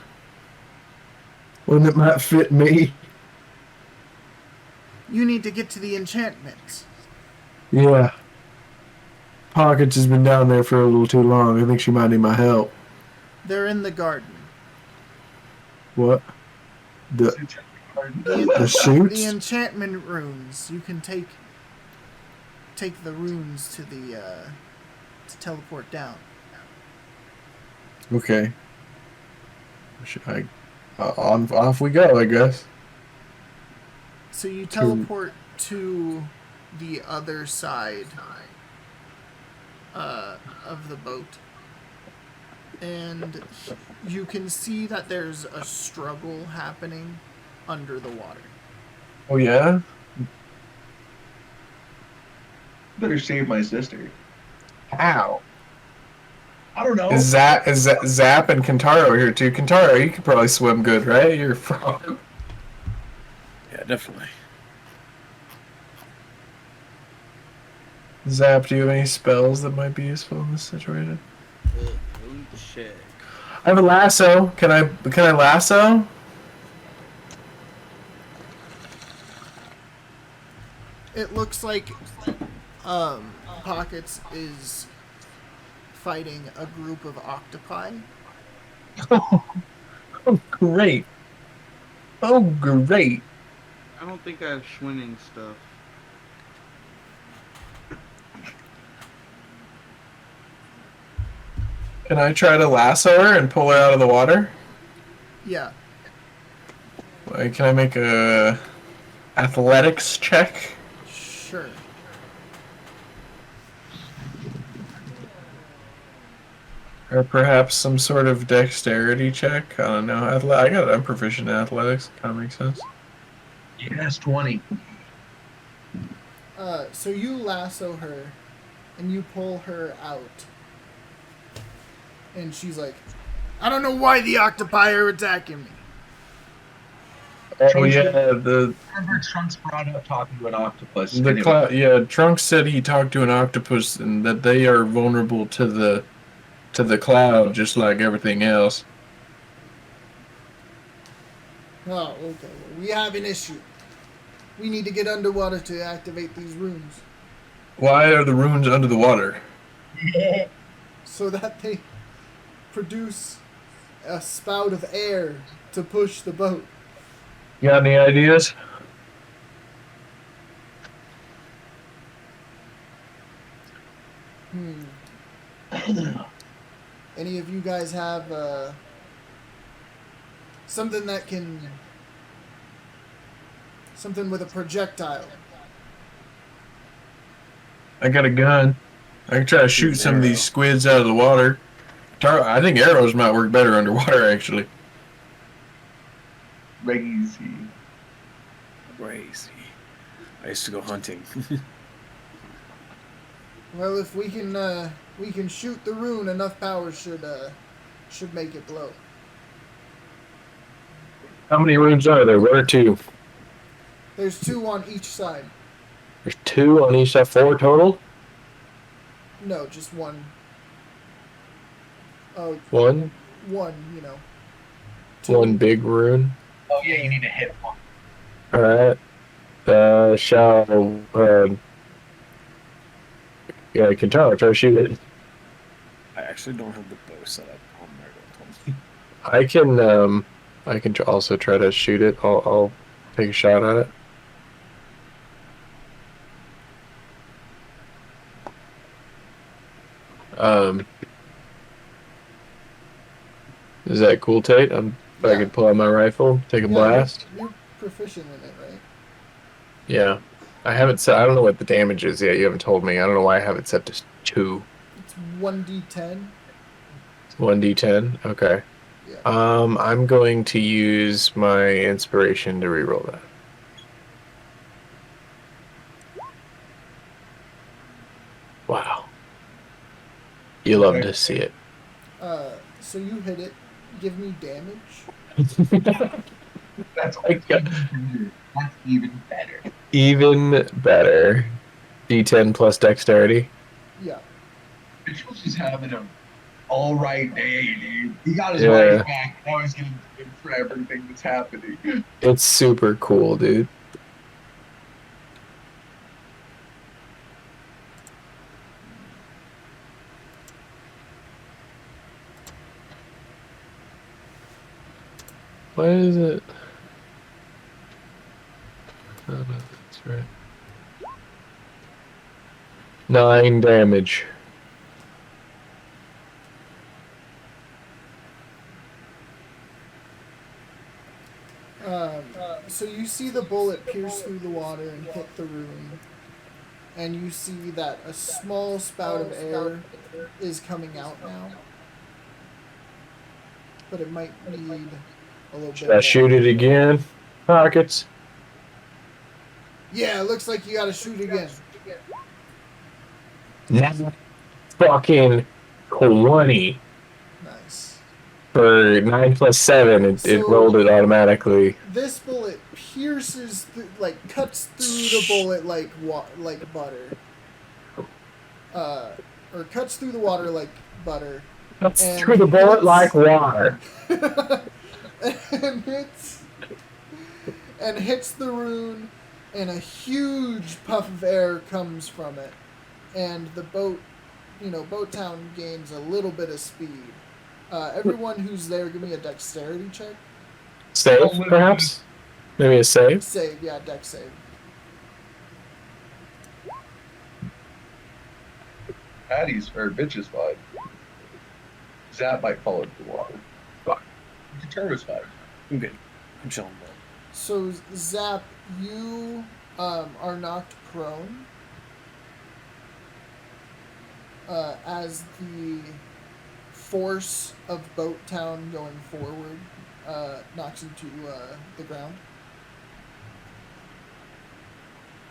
One that might fit me? You need to get to the enchantments. Yeah. Pockets has been down there for a little too long. I think she might need my help. They're in the garden. What? The suits? The enchantment runes. You can take the runes to the to teleport down. Okay. Off we go, I guess. So you teleport to the other side of the boat, and you can see that there's a struggle happening under the water. Oh, yeah? Better save my sister. How? I don't know. Is Zap and Kentaro here too? Kentaro, you could probably swim good, right? You're a frog. Yeah, definitely. Zap, do you have any spells that might be useful in this situation? Holy shit. I have a lasso. Can I lasso? It looks like Pockets is fighting a group of octopi. Oh, great. Oh, great. I don't think I have swimming stuff. Can I try to lasso her and pull her out of the water? Yeah. Like, can I make a athletics check? Sure. Or perhaps some sort of dexterity check? I don't know. I'm proficient in athletics. Kind of makes sense. Yes, 20. So you lasso her, and you pull her out. And she's like, I don't know why the octopi are attacking me. Oh yeah, the Remember Trunks brought up talking to an octopus. the and it cloud. Yeah, Trunks said he talked to an octopus and that they are vulnerable to the cloud, just like everything else. Oh, okay. Well, we have an issue. We need to get underwater to activate these runes Why are the runes under the water? so that they produce a spout of air to push the boat. You got any ideas? Any of you guys have something that can... Something with a projectile? I got a gun. I can try to shoot some of these squids out of the water. I think arrows might work better underwater, actually. crazy. Crazy. I used to go hunting. Well, if we can shoot the rune, enough power should make it blow. How many runes are there? One or two? There's 2 on each side. There's 2 on each side. 4 total? No, just one. Oh, 1? one, you know. 1 big rune. Oh yeah, you need to hit one. Alright. Yeah, Kintaro, try to shoot it. I actually don't have the bow set up on there. I can also try to shoot it. I'll take a shot at it. Is that cool, Tate? I can pull out my rifle, take a blast. You're proficient in it, right? Yeah. I haven't set. I don't know what the damage is yet. You haven't told me. I don't know why I have it set to 2. It's 1d10. 1d10. Okay. Yeah. I'm going to use my inspiration to reroll that. Wow. You love to see it. So you hit it. Give me damage. That's even better. Even better. D10 plus dexterity. Yeah. Mitchell's just having an all right day, dude. He got his Yeah. life back. Now he's getting good for everything that's happening. It's super cool, dude. Why is it? Oh, no, that's right. 9 damage. So you see the bullet pierce through the water and hit the rune, and you see that a small spout of air is coming out now, but it might need a little Should bit I more. shoot it again? Pockets. Yeah, it looks like you gotta shoot again. Fucking 20 Nice. for 9 plus 7. It So- rolled it automatically. This bullet pierces, cuts through the bullet like butter. Or cuts through the water like butter. That's And through the bullet hits- like water. and hits the rune, and a huge puff of air comes from it, and the boat, Boat Town gains a little bit of speed. Everyone who's there, give me a dexterity check. Save, perhaps? Maybe a save? Save, yeah, dex save. Patty's or bitch's fine. Zap might fall into the water. Fuck. Determin's fine. I'm good. I'm chilling, bro. So, Zap, you are knocked prone as the force of Boat Town going forward knocks you to the ground.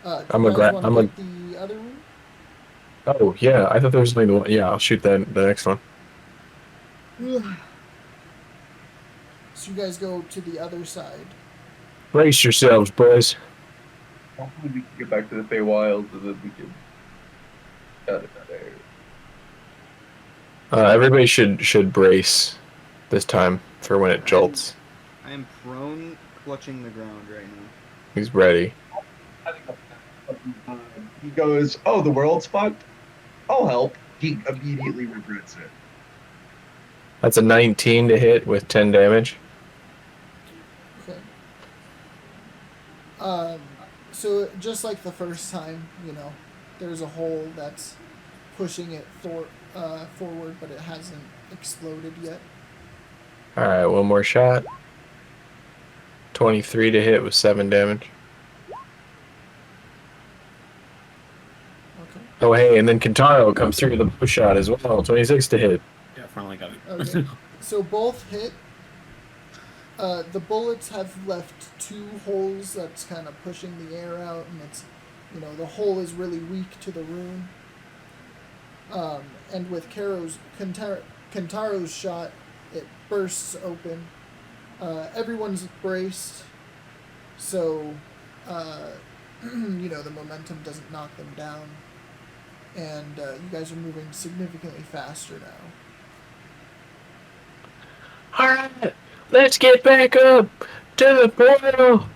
Do you I'm a guys gra- wanna I'm a- get the other one? Oh, yeah. I thought there was only the one. Yeah, I'll shoot the next one. So you guys go to the other side. Brace yourselves, boys. Hopefully we can get back to the Feywilds and then we can cut it there. Everybody should brace this time for when it jolts. I am prone, clutching the ground right now. He's ready. He goes, "Oh, the world's fucked. I'll help." He immediately regrets it. That's a 19 to hit with 10 damage. Okay. So just like the first time, there's a hole that's pushing it forward, but it hasn't exploded yet. All right, one more shot. 23 to hit with 7 damage. Okay. Oh, hey, and then Kentaro comes through with a push shot as well. 26 to hit. Definitely got it. Okay. So both hit. The bullets have left 2 holes that's kind of pushing the air out, and it's, the hole is really weak to the rune. And with Kentaro's shot, it bursts open. Everyone's braced, so the momentum doesn't knock them down, and you guys are moving significantly faster now. All right, let's get back up to the portal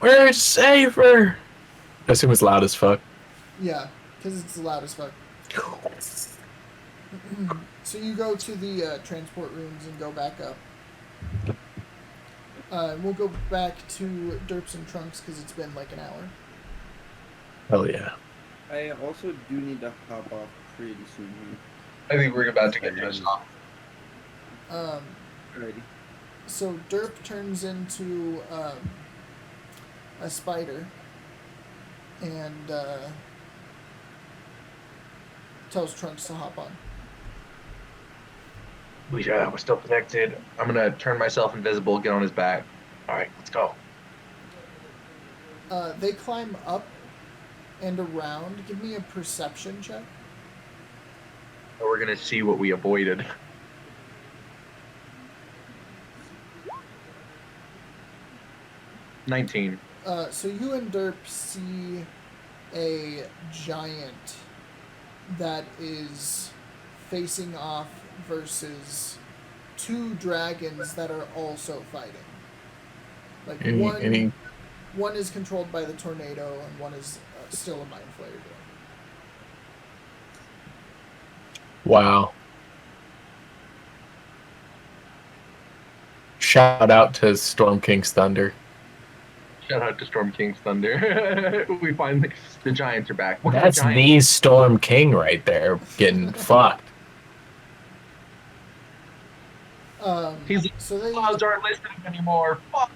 where it's safer. I assume it's loud as fuck. Yeah, because it's loud as fuck. So you go to the transport rooms and go back up. We'll go back to Derps and Trunks because it's been like an hour. Hell yeah. I also do need to hop off pretty soon I think we're about to get touched off. here. Alrighty. So Derp turns into a spider and tells Trunks to hop on. We're still connected. I'm gonna turn myself invisible, get on his back. All right, let's go. They climb up and around. Give me a perception check. We're gonna see what we avoided. $19. So you and Derp see a giant that is facing off versus 2 dragons that are also fighting. Like one is controlled by the tornado and one is still a mind flayer. Wow. Shout out to Storm King's Thunder. Shout out to Storm King's Thunder. We find the giants are back. What That's kind of the Storm King right there getting fucked. He's So they clouds aren't listening anymore. Fuck.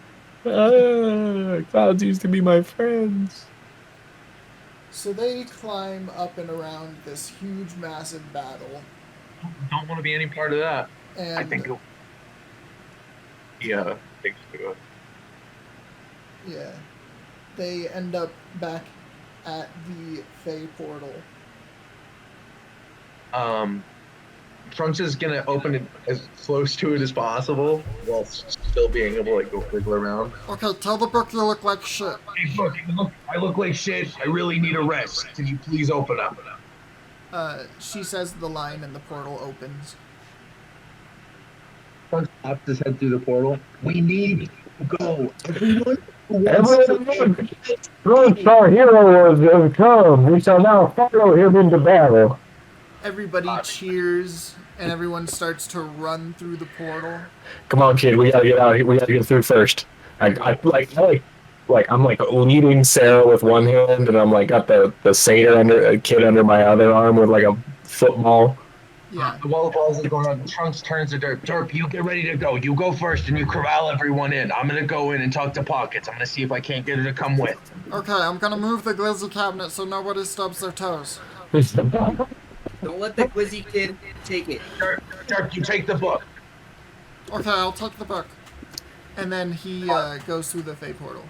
Clouds used to be my friends. So they climb up and around this huge, massive battle. Don't want to be any part of that. And I think thanks to it. yeah, they end up back at the Fey portal. Trunks is gonna open it as close to it as possible while still being able to go wiggle around. Okay, tell the book you look like shit. Hey, look, I look like shit. I really need a rest. Can you please open up? She says the line and the portal opens. Trunks pops his head through the portal. We need to go. Everyone who Everyone, Trunks, our hero has come. We shall now follow him into battle. Everybody cheers, and everyone starts to run through the portal. Come on, kid. We gotta get out here. We gotta get through first. I'm like leading Sarah with one hand, and I'm like got the satyr kid under my other arm with like a football. Yeah. While the balls are going on, Trunks turns to Derp. Derp, you get ready to go. You go first, and you corral everyone in. I'm gonna go in and talk to Pockets. I'm gonna see if I can't get her to come with. Okay, I'm gonna move the glizzy cabinet so nobody stubs their toes. Don't let the Glizzy kid take it. Derp, you take the book. Okay, I'll take the book. And then he goes through the Fey portal.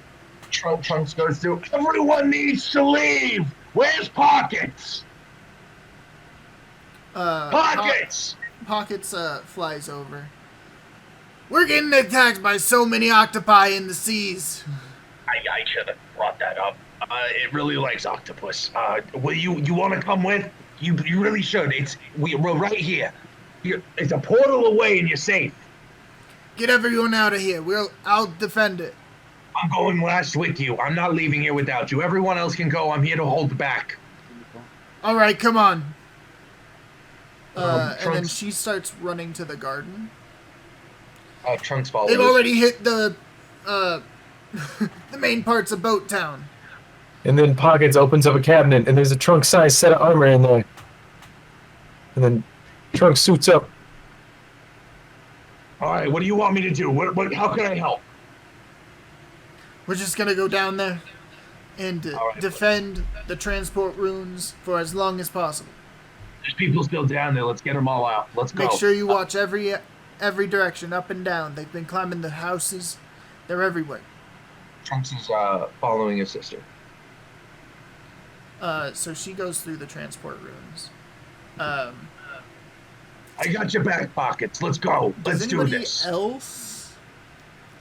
Trunks goes through. Everyone needs to leave. Where's Pockets? Pockets! Pockets flies over. We're getting attacked by so many octopi in the seas. I should have brought that up. It really likes octopus. Will you want to come with? You really should. We're right here. It's a portal away and you're safe. Get everyone out of here. I'll defend it. I'm going last with you. I'm not leaving here without you. Everyone else can go. I'm here to hold back. All right, come on. And then Trunks. she starts running to the garden. Trunks follows. They've already hit the the main parts of Boat Town. And then Pockets opens up a cabinet, and there's a Trunk-sized set of armor in there. And then Trunk suits up. All right, what do you want me to do? How can I help? We're just gonna go down there and right. defend the transport runes for as long as possible. There's people still down there. Let's get them all out. Let's go. Make sure you watch every direction, up and down. They've been climbing the houses. They're everywhere. Trunks is following his sister. So she goes through the transport rooms. I got your back pockets. Let's go. Does Let's do anybody this. else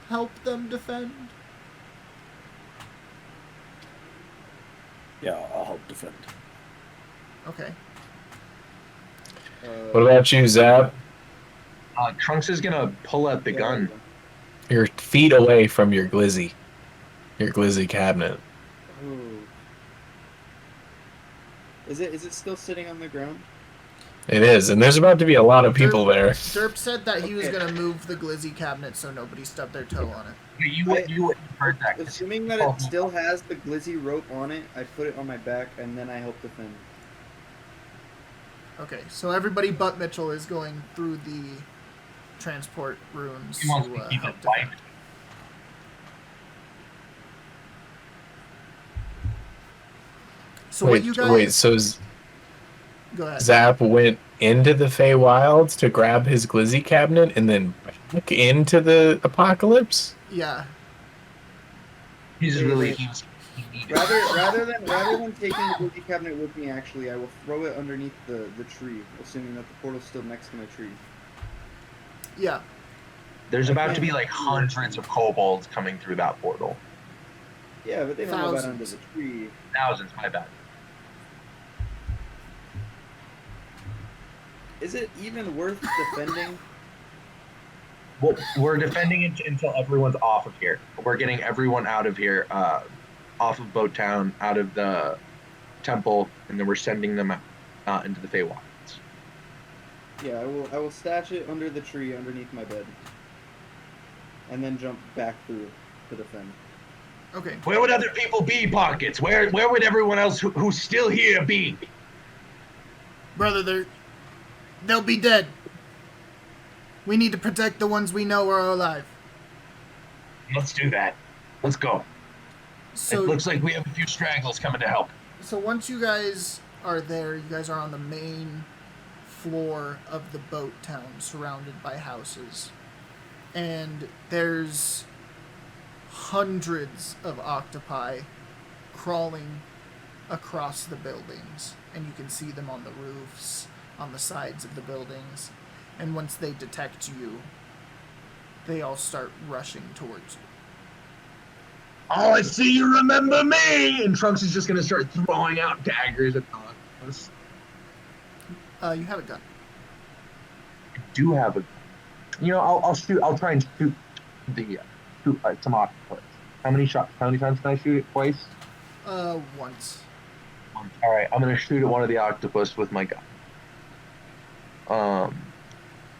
help them defend? Yeah, I'll help defend. Okay. What about you, Zap? Trunks is gonna pull out the gun. You're feet away from your glizzy cabinet. Ooh. Is it still sitting on the ground? It is, and there's about to be a lot of people there. Derp said that he was Okay. gonna move the glizzy cabinet so nobody stubbed their toe on it. You heard that. Assuming that it still has the glizzy rope on it, I put it on my back and then I help defend. Okay, so everybody but Mitchell is going through the transport rooms He wants to to keep help it light. defend. So what you guys... so Go ahead. Zap went into the Feywilds to grab his glizzy cabinet and then back into the apocalypse? Yeah. He's really. Rather than taking the glizzy cabinet with me, actually, I will throw it underneath the tree, assuming that the portal's still next to my tree. Yeah. There's about to be like hundreds of kobolds coming through that portal. Yeah, but they don't know about under Thousands. the tree. Thousands, my bad. Is it even worth defending? Well, we're defending it until everyone's off of here. We're getting everyone out of here, off of Boat Town, out of the temple, and then we're sending them out into the Feywilds. Yeah, I will stash it under the tree underneath my bed. And then jump back through to defend. Okay. Where would other people be, Pockets? Where would everyone else who's still here be? Brother, they'll be dead. We need to protect the ones we know are alive. Let's do that. Let's go. So It looks like we have a few stragglers coming to help. So once you guys are there, you guys are on the main floor of the boat town, surrounded by houses. And there's hundreds of octopi crawling across the buildings. And you can see them on the roofs, on the sides of the buildings. And once they detect you, they all start rushing towards you. Oh, I see you remember me! And Trunks is just gonna start throwing out daggers at us. You have a gun. I do have a. You know, I'll shoot. I'll try and shoot some octopus. How many times can I shoot it? Twice. Once. All right, I'm gonna shoot at one of the octopus with my gun.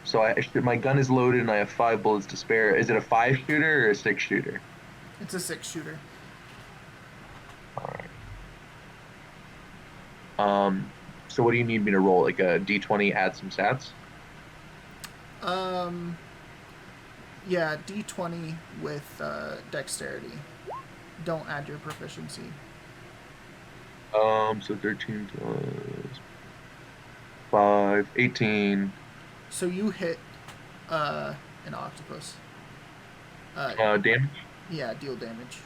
So my gun is loaded and I have 5 bullets to spare. Is it a 5-shooter or a 6-shooter? It's a 6-shooter. Alright. So what do you need me to roll? Like a D20, add some stats? Yeah, D20 with dexterity. Don't add your proficiency. So 13 plus 5, 18. So you hit an octopus. Damage? Yeah, deal damage.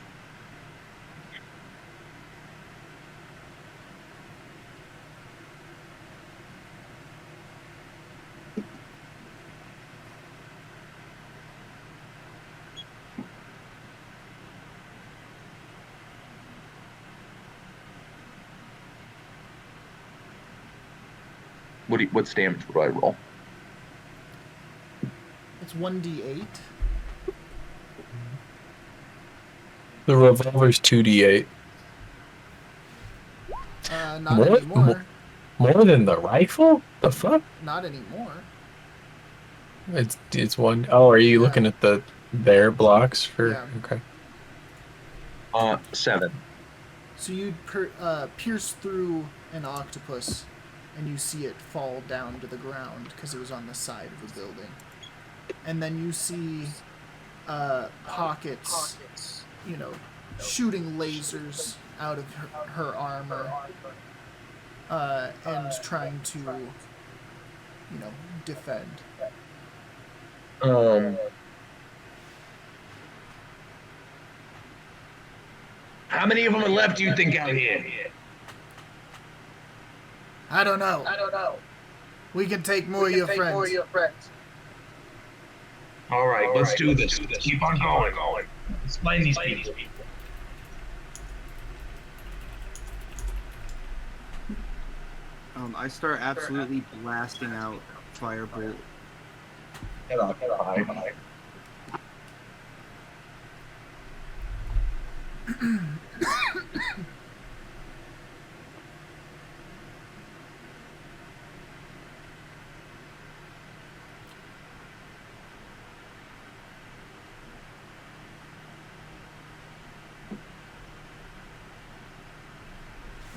What's damage would I roll? It's 1d8. The revolver's 2d8. Not More? anymore. More than the rifle? The fuck? Not anymore. It's one. Oh, are you Yeah. looking at their blocks for? Yeah. Okay. 7. So you pierce through an octopus, and you see it fall down to the ground because it was on the side of the building. And then you see pockets, shooting lasers out of her armor, and trying to, defend. How many of them are left, do you think, out here? I don't know. We can take more of your friends. All right, let's do this. Keep on going. Explain these people. I start absolutely blasting out firebolt. Get off.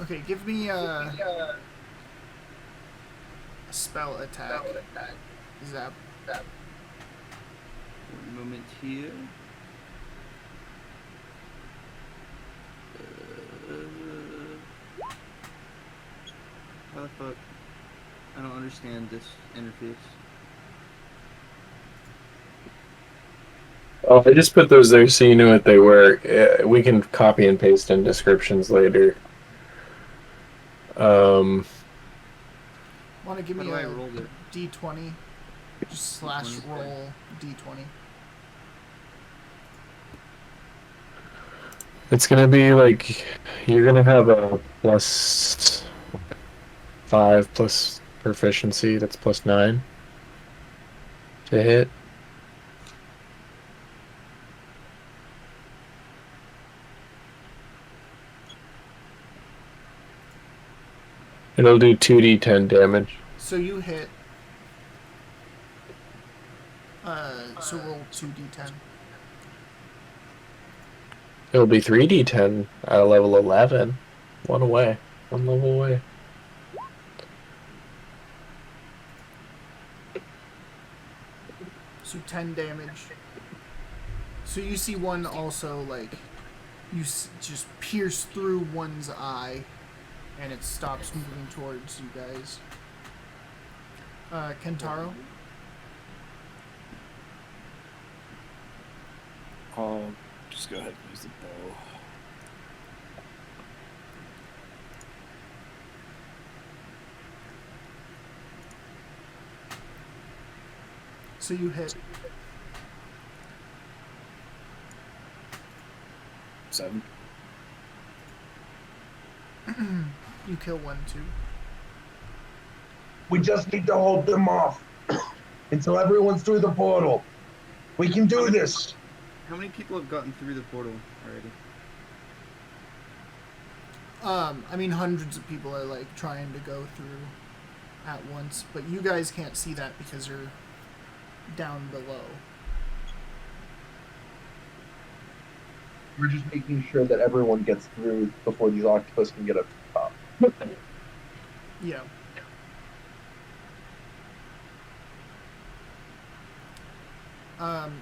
Okay, give me a spell attack. Zap. One moment here. How the fuck? I don't understand this interface. Oh, I just put those there so you knew what they were. We can copy and paste in descriptions later. Want to give How me do I a roll it? d20? Just slash roll d20. It's gonna be like you're gonna have a +5 plus proficiency. That's +9 to hit. It'll do 2d10 damage. So you hit. So roll 2d10. It'll be 3d10 at level 11. One away. One level away. So 10 damage. So you see one also, you just pierce through one's eye, and it stops moving towards you guys. Kentaro? I'll just go ahead and use the bow. So you hit. 7. You kill one too. We just need to hold them off until everyone's through the portal. We can do this. How many people have gotten through the portal already? I mean, hundreds of people are trying to go through at once, but you guys can't see that because you're down below. We're just making sure that everyone gets through before these octopus can get up to the top. Yeah.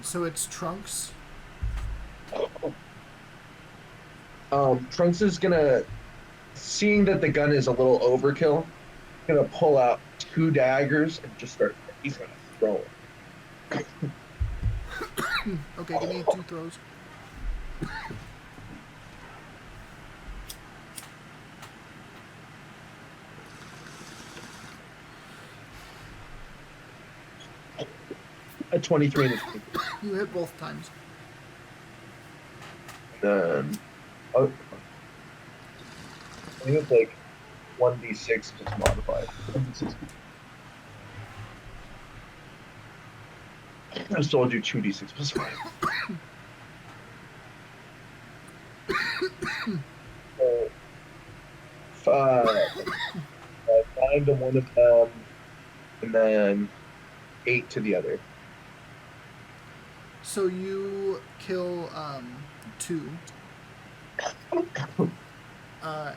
So it's Trunks. Trunks is gonna, seeing that the gun is a little overkill, gonna pull out 2 daggers and just start. He's gonna throw it. Okay, give me 2 throws. A 23 and a 23. You hit both times. Then, I think it's 1d6 just modified. 1d6. I still do 2d6 plus 5. So, 5 to one of them, and then 8 to the other. So you kill 2.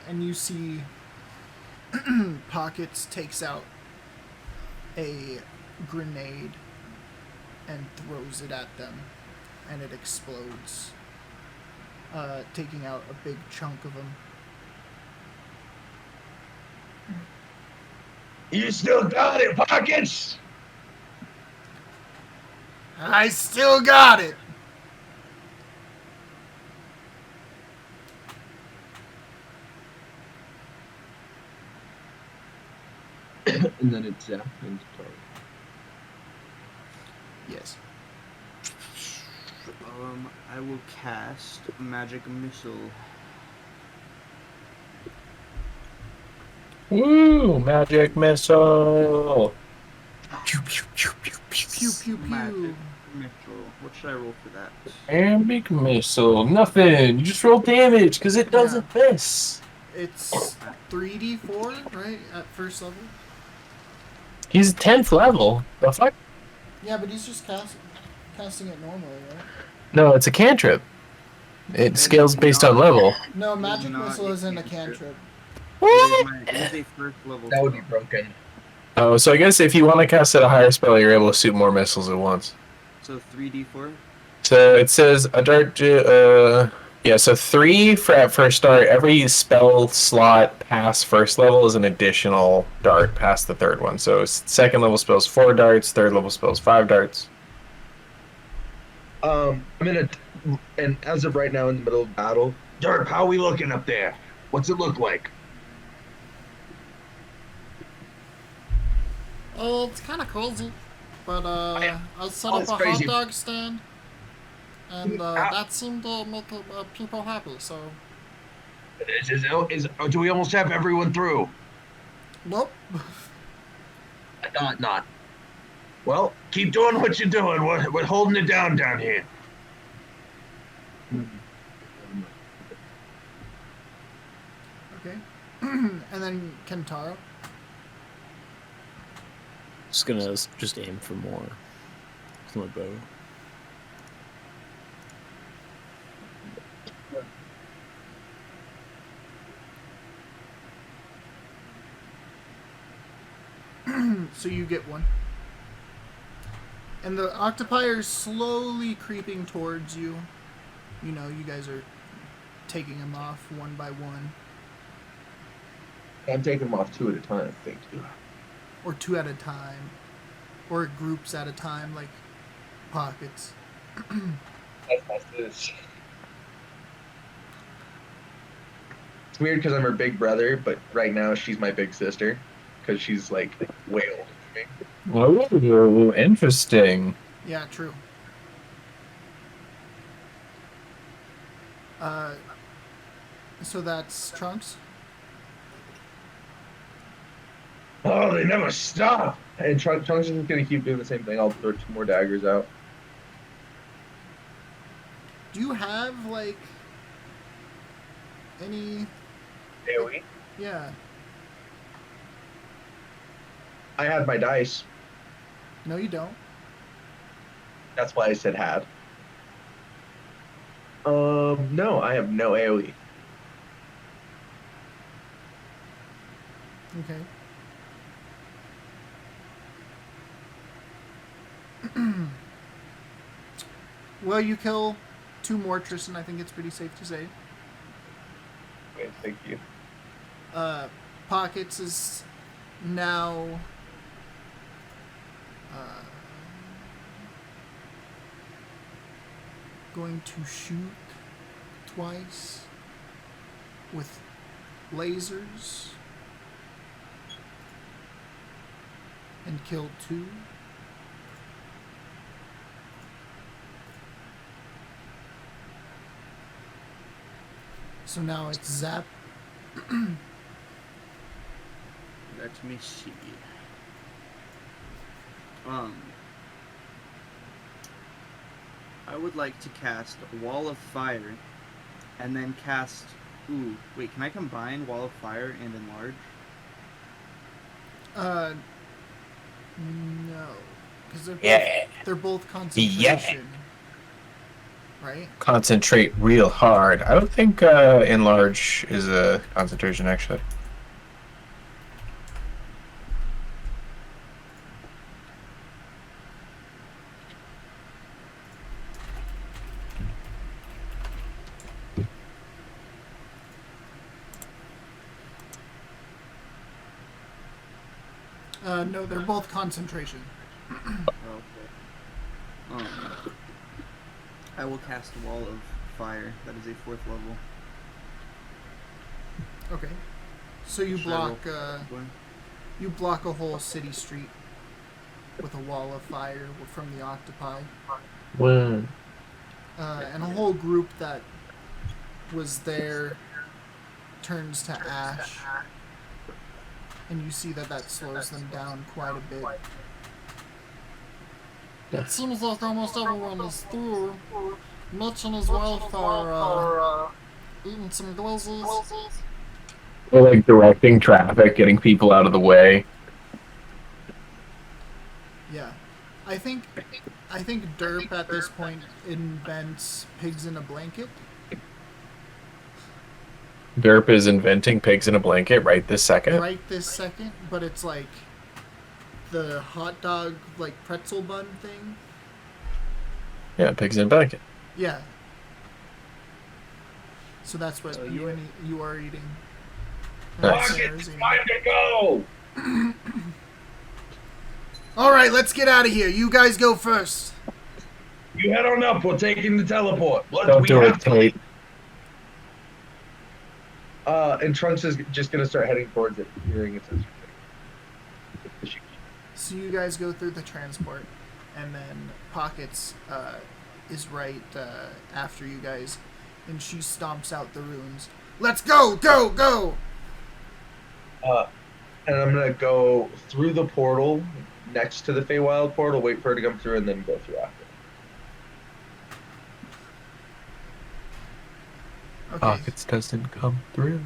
And you see Pockets takes out a grenade and throws it at them, and it explodes, taking out a big chunk of them. You still got it, Pockets! I still got it! And then it's Zap and Taro. Yes. I will cast Magic Missile. Woo! Magic missile. Pew pew Magic pew. Missile. What should I roll for that? Magic missile. Nothing. You just roll damage because it doesn't miss. It's 3d4, right? At first level? He's 10th level. The fuck? Yeah, but he's just casting it normally, right? No, it's a cantrip. It scales based on level. No, Magic not Missile a isn't a cantrip. cantrip. It is a first level. That would be spell. broken. Oh, so I guess if you want to cast at a higher spell, you're able to shoot more missiles at once. So 3d4. So it says a dart. Yeah, so 3 for at first dart. Every spell slot past first level is an additional dart past the third one. So second level spells 4 darts, third level spells 5 darts. I'm in and as of right now, in the middle of battle. Derp, how are we looking up there? What's it look like? It's kind of crazy, but I set Oh, up it's a crazy. hot dog stand, and that seemed to make people happy. So, Do we almost have everyone through? nope. I thought not. Well, keep doing what you're doing. We're holding it down here. Okay. And then Kentaro. Just gonna just aim for more with my bow. So you get one. And the octopi are slowly creeping towards you. You know, you guys are taking them off one by one. I'm taking them off 2 at a time, thank you. Or 2 at a time. Or groups at a time, like Pockets. That's this. It's weird because I'm her big brother, but right now she's my big sister because she's like way older than me. Oh, interesting. Yeah, true. So that's Trunks. Oh, they never stop. And Trunks is just gonna keep doing the same thing. I'll throw 2 more daggers out. Do you have, like, any... AoE? Yeah. I had my dice. No, you don't. That's why I said had. No, I have no AoE. Okay. Well, you kill 2 more, Tristan. I think it's pretty safe to say. Okay, thank you. Pockets is now going to shoot twice with lasers and kill 2. So now it's Zap. Let me see. I would like to cast Wall of Fire, and then cast. Ooh, wait, can I combine Wall of Fire and Enlarge? No, because Yeah. they're both concentration, right? Concentrate real hard. I don't think enlarge is a concentration actually. No, they're both concentration. Okay. I will cast Wall of Fire. That is a 4th level. Okay. So you Should I block roll one? you block a whole city street with a wall of fire from the octopi. Well, And a whole group that was there turns to ash. And you see that slows them down quite a bit. It seems like almost everyone is through. Mitch and his wife are eating some glizzies. we're like directing traffic, getting people out of the way. Yeah. I think Derp at this point invents pigs in a blanket. Derp is inventing pigs in a blanket right this second. Right this second, but it's like the hot dog like pretzel bun thing. Yeah, pigs in a blanket. Yeah. So that's what So you are eating. Nice. Sarah's eating. Time to go. All right, let's get out of here. You guys go first. You head on up. We're taking the teleport. Don't do it, Tate. And Trunks is just gonna start heading towards it, hearing it says. So you guys go through the transport, and then Pockets is right after you guys, and she stomps out the runes. Let's go, go, go! And I'm gonna go through the portal next to the Feywild portal, wait for her to come through, and then go through after. Okay. Pockets doesn't come through.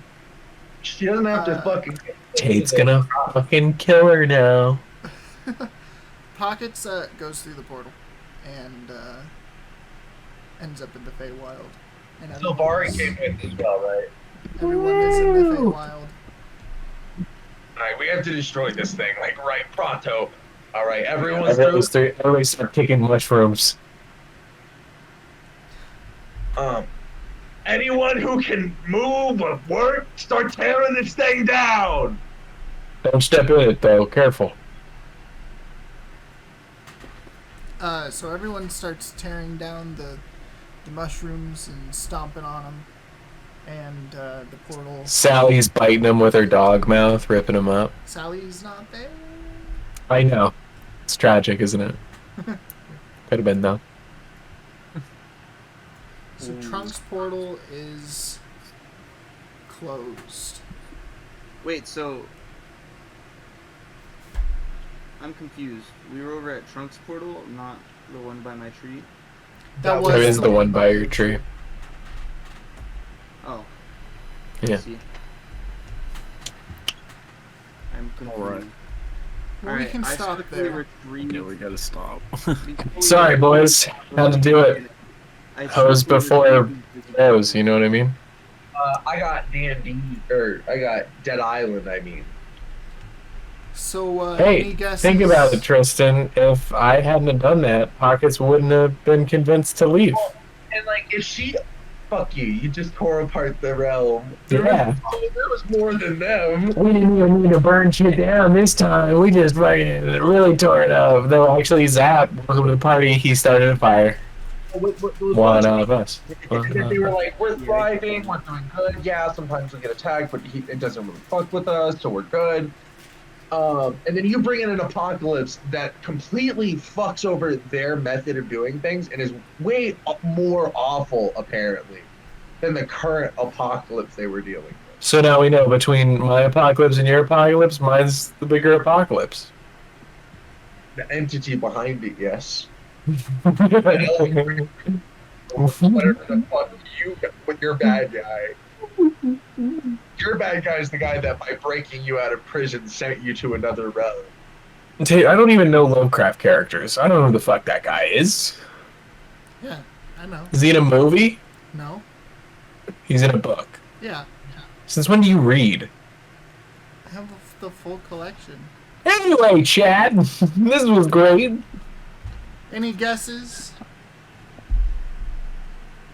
She doesn't have to fucking. Tate's gonna fucking kill her now. Pockets goes through the portal, and ends up in the Feywild. And Sylvari came with as well, right? Everyone is in the Feywild. Alright, we have to destroy this thing, like, right pronto. Alright, everyone's Everybody's through. everybody start kicking mushrooms. Anyone who can move or work, start tearing this thing down! Don't step in it though. Careful. So everyone starts tearing down the mushrooms and stomping on them, and the portal. Sally's biting him with her dog mouth, ripping him up. Sally's not there. I know. It's tragic, isn't it? Could have been though. So Trunks' portal is closed. Wait, so I'm confused. We were over at Trunks portal, not the one by my tree. That There is the one by your tree. Oh. Yeah. I see. I'm confused. Alright. Well, we can I stop swiftly there. retrieve- Yeah, we gotta stop. Sorry, boys. Had to do it. I Hose swiftly before retrieve- hose, you know what I mean? I got D&D, or I got Dead Island, I mean. So Hey, any guesses? think about it, Tristan. If I hadn't have done that, Pockets wouldn't have been convinced to leave. And like, if she, fuck you, you just tore apart the realm. Yeah. There was more than them. We didn't even need to burn shit down this time. We just fucking really tore it up. Though actually, Zap, welcome to the party. He started a fire. One of us. And then they were like, we're thriving, we're doing good. Yeah, sometimes we get attacked, but it doesn't really fuck with us, so we're good. And then you bring in an apocalypse that completely fucks over their method of doing things and is way more awful, apparently, than the current apocalypse they were dealing with. So now we know between my apocalypse and your apocalypse, mine's the bigger apocalypse. The entity behind it, yes. Whatever the fuck you with your bad guy. Your bad guy is the guy that by breaking you out of prison sent you to another realm. I don't even know Lovecraft characters. I don't know who the fuck that guy is. Yeah, I know. Is he in a movie? No. He's in a book. Yeah. Since when do you read? I have the full collection. Anyway, Chad, this was great. Any guesses?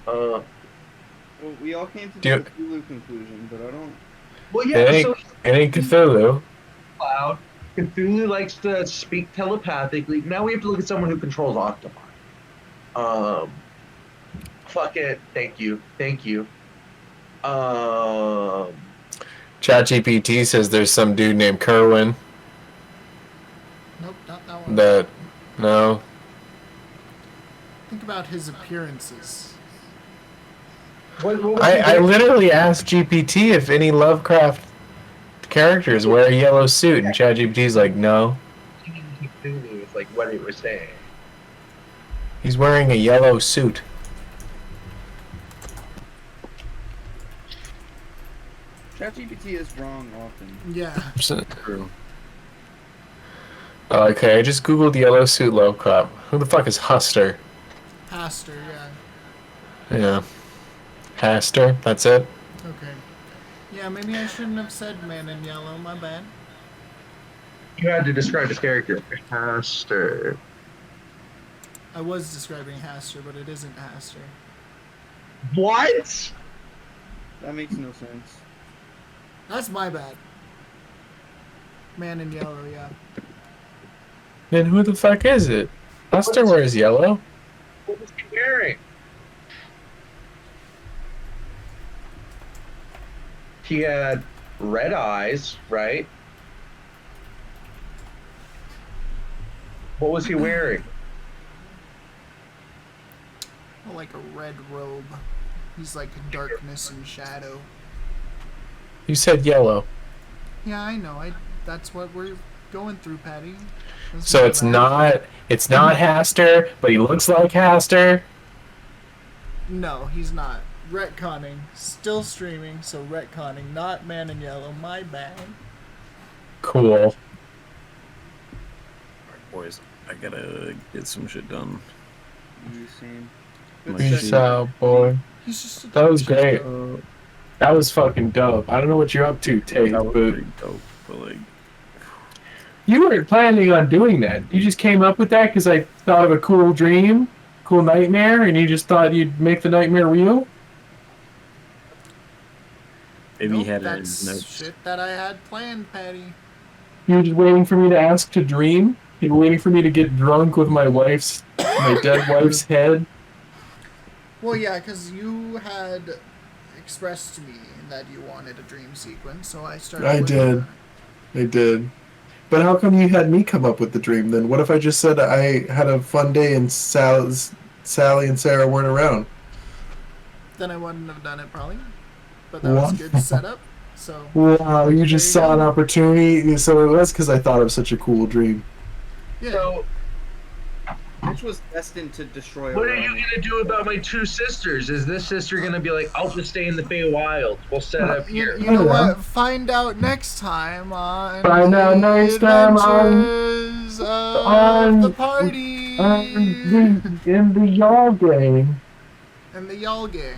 Well, we all came to the Cthulhu conclusion, but I don't. Well, It yeah. ain't, So it ain't Cthulhu. Cloud. Cthulhu likes to speak telepathically. Now we have to look at someone who controls octopi. Fuck it. Thank you. ChatGPT says there's some dude named Kerwin. Nope, not that one. No. Think about his appearances. What was I literally asked GPT if any Lovecraft characters wear a yellow suit, and ChatGPT's like, no. Cthulhu is like what it was saying. He's wearing a yellow suit. ChatGPT is wrong often. Yeah. True. Okay, I just googled yellow suit Lovecraft. Who the fuck is Huster? Pastor, yeah. Yeah. Haster, that's it. Okay. Yeah, maybe I shouldn't have said man in yellow, my bad. You had to describe his character. Master. I was describing Haster, but it isn't Haster. What? That makes no sense. That's my bad. Man in yellow, yeah. Then who the fuck is it? Huster wears yellow. What was he wearing? He had red eyes, right? What was he wearing? Well, like a red robe. He's like darkness and shadow. You said yellow. Yeah, I know. That's what we're going through, Patty. That's So my it's bad. not Haster, but he looks like Haster. No, he's not. Retconning. Still streaming, so retconning. Not man in yellow. My bad. Cool. Alright, boys, I gotta get some shit done. You same. My Good shit. Peace out, boy. He's just a That was great. That was fucking dope. I don't know what you're up to, Tate, That was but pretty dope, but like, you weren't planning on doing that. You just came up with that because I thought of a cool dream, cool nightmare, and you just thought you'd make the nightmare real? maybe Nope, he had it in that's his notes. shit that I had planned, Patty. You were just waiting for me to ask to dream? You were waiting for me to get drunk with my dead wife's head? Well, yeah, because you had expressed to me that you wanted a dream sequence, so I started. I working did. on it. I did. But how come you had me come up with the dream then? What if I just said I had a fun day and Sally and Sarah weren't around? Then I wouldn't have done it probably. But that was What? good setup. So Wow, you just There you saw an go. opportunity. So it was because I thought it was such a cool dream. yeah. So, Mitch was destined to destroy. what are Orion. you gonna do about my two sisters? Is this sister gonna be like, I'll just stay in the Feywild. We'll set up here. You know what? Find out next time on Find out the next time on- Adventures of on- the party In the y'all game. and the y'all gang.